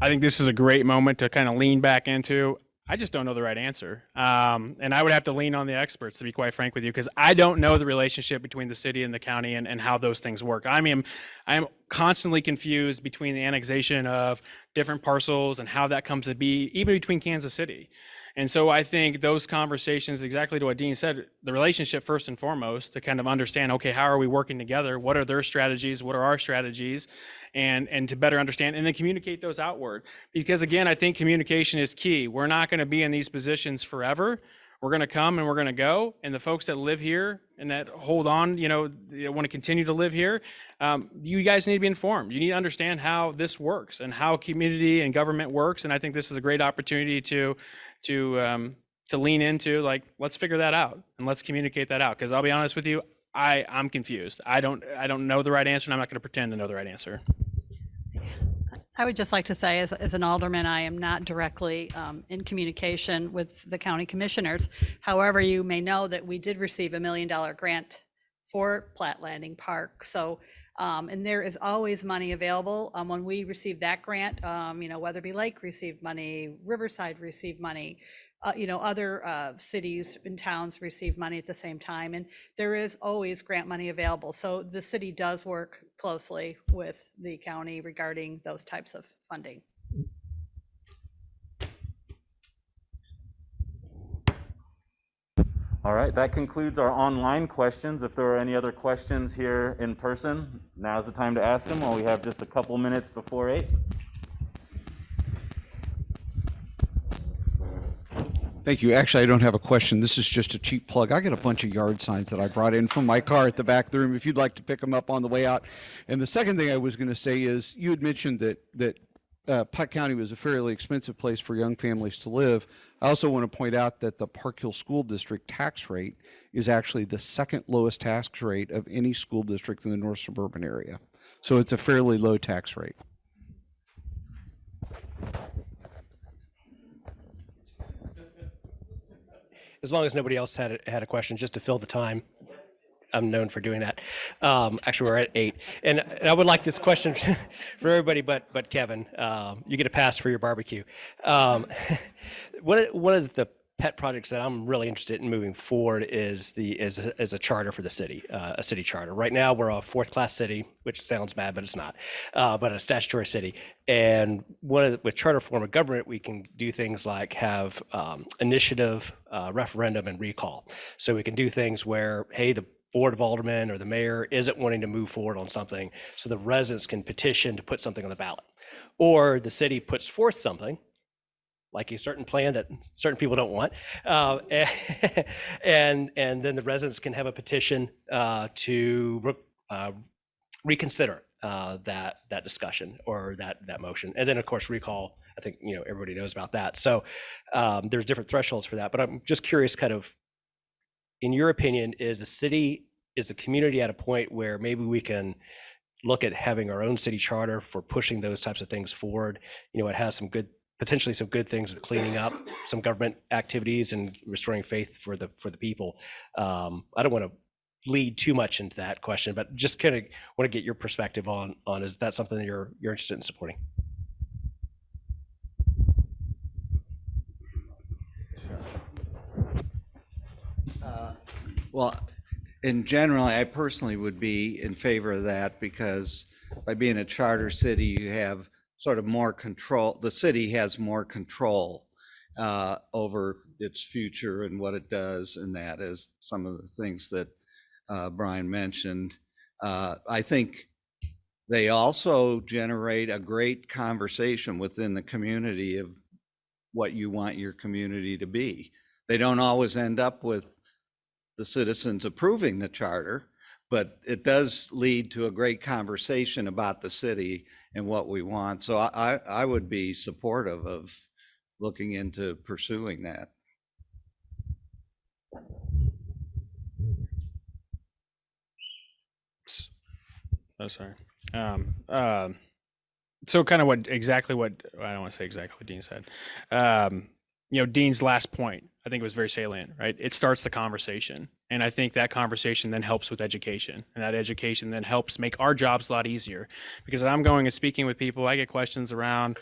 I think this is a great moment to kind of lean back into. I just don't know the right answer. And I would have to lean on the experts, to be quite frank with you, because I don't know the relationship between the city and the county and how those things work. I am constantly confused between the annexation of different parcels and how that comes to be, even between Kansas City. And so I think those conversations, exactly to what Dean said, the relationship first and foremost, to kind of understand, okay, how are we working together? What are their strategies? What are our strategies? And to better understand and then communicate those outward. Because again, I think communication is key. We're not going to be in these positions forever. We're going to come and we're going to go. And the folks that live here and that hold on, you know, want to continue to live here, you guys need to be informed. You need to understand how this works and how community and government works. And I think this is a great opportunity to lean into, like, let's figure that out and let's communicate that out. Because I'll be honest with you, I'm confused. I don't know the right answer, and I'm not going to pretend to know the right answer. I would just like to say, as an alderman, I am not directly in communication with the county commissioners. However, you may know that we did receive $1 million grant for Platt Landing Park. So, and there is always money available. When we received that grant, you know, Weatherby Lake received money, Riverside received money, you know, other cities and towns receive money at the same time, and there is always grant money available. So the city does work closely with the county regarding those types of funding. All right, that concludes our online questions. If there are any other questions here in person, now's the time to ask them while we have just a couple minutes before 8. Thank you. Actually, I don't have a question. This is just a cheap plug. I got a bunch of yard signs that I brought in from my car at the back of the room, if you'd like to pick them up on the way out. And the second thing I was going to say is, you had mentioned that Pike County was a fairly expensive place for young families to live. I also want to point out that the Parkville School District tax rate is actually the second lowest tax rate of any school district in the north suburban area. So it's a fairly low tax rate. as long as nobody else had a question, just to fill the time. I'm known for doing that. Actually, we're at 8, and I would like this question for everybody, but Kevin, you get a pass for your barbecue. One of the pet projects that I'm really interested in moving forward is a charter for the city, a city charter. Right now, we're a 4th-class city, which sounds bad, but it's not. But a statutory city, and with charter form of government, we can do things like have initiative, referendum, and recall. So we can do things where, hey, the Board of Aldermen or the mayor isn't wanting to move forward on something, so the residents can petition to put something on the ballot. Or the city puts forth something, like a certain plan that certain people don't want, and then the residents can have a petition to reconsider that discussion or that motion. And then, of course, recall, I think, everybody knows about that. So there's different thresholds for that. But I'm just curious, kind of, in your opinion, is the community at a point where maybe we can look at having our own city charter for pushing those types of things forward? It has potentially some good things with cleaning up some government activities and restoring faith for the people. I don't want to lead too much into that question, but just kind of want to get your perspective on is that something that you're interested in supporting? Well, in general, I personally would be in favor of that, because by being a charter city, you have sort of more control. The city has more control over its future and what it does, and that is some of the things that Brian mentioned. I think they also generate a great conversation within the community of what you want your community to be. They don't always end up with the citizens approving the charter, but it does lead to a great conversation about the city and what we want. So I would be supportive of looking into pursuing that. Oh, sorry. So kind of exactly what, I don't want to say exactly what Dean said. Dean's last point, I think it was very salient, right? It starts the conversation. And I think that conversation then helps with education. And that education then helps make our jobs a lot easier. Because as I'm going and speaking with people, I get questions around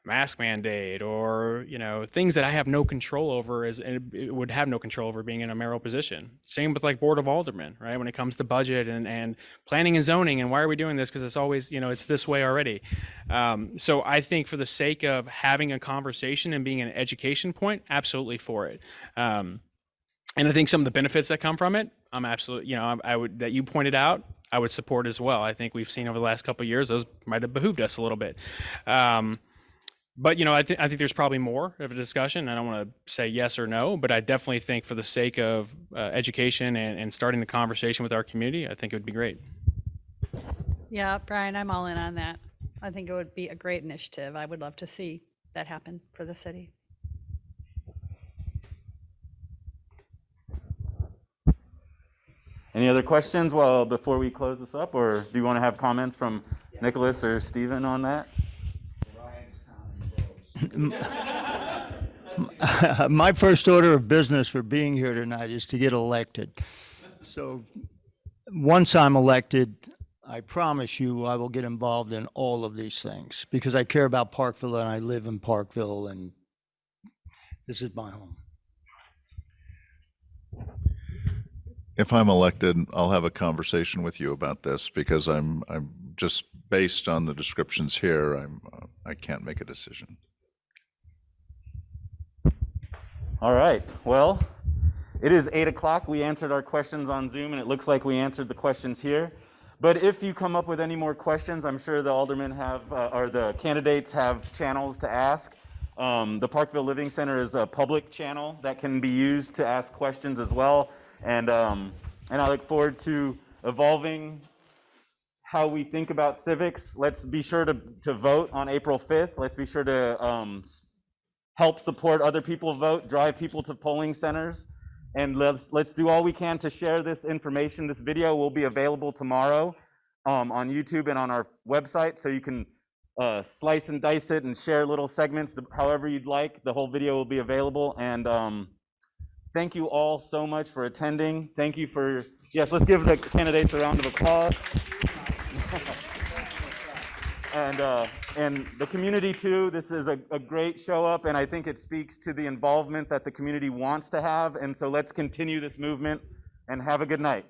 mask mandate or, things that I have no control over, and it would have no control over being in a mayoral position. Same with like Board of Aldermen, right? When it comes to budget and planning and zoning, and why are we doing this? Because it's always, it's this way already. So I think for the sake of having a conversation and being an education point, absolutely for it. And I think some of the benefits that come from it, I'm absolutely, I would, that you pointed out, I would support as well. I think we've seen over the last couple of years, those might have behooved us a little bit. But I think there's probably more of a discussion. I don't want to say yes or no, but I definitely think for the sake of education and starting the conversation with our community, I think it would be great. Yeah, Brian, I'm all in on that. I think it would be a great initiative. I would love to see that happen for the city. Any other questions before we close this up, or do you want to have comments from Nicholas or Stephen on that? My first order of business for being here tonight is to get elected. So once I'm elected, I promise you I will get involved in all of these things, because I care about Parkville and I live in Parkville and this is my home. If I'm elected, I'll have a conversation with you about this, because I'm just based on the descriptions here, I can't make a decision. All right, well, it is 8 o'clock. We answered our questions on Zoom, and it looks like we answered the questions here. But if you come up with any more questions, I'm sure the aldermen have, or the candidates have channels to ask. The Parkville Living Center is a public channel that can be used to ask questions as well. And I look forward to evolving how we think about civics. Let's be sure to vote on April 5th. Let's be sure to help support other people vote, drive people to polling centers, and let's do all we can to share this information. This video will be available tomorrow on YouTube and on our website, so you can slice and dice it and share little segments however you'd like. The whole video will be available, and thank you all so much for attending. Thank you for, yes, let's give the candidates a round of applause. And the community too, this is a great show up, and I think it speaks to the involvement that the community wants to have. And so let's continue this movement and have a good night.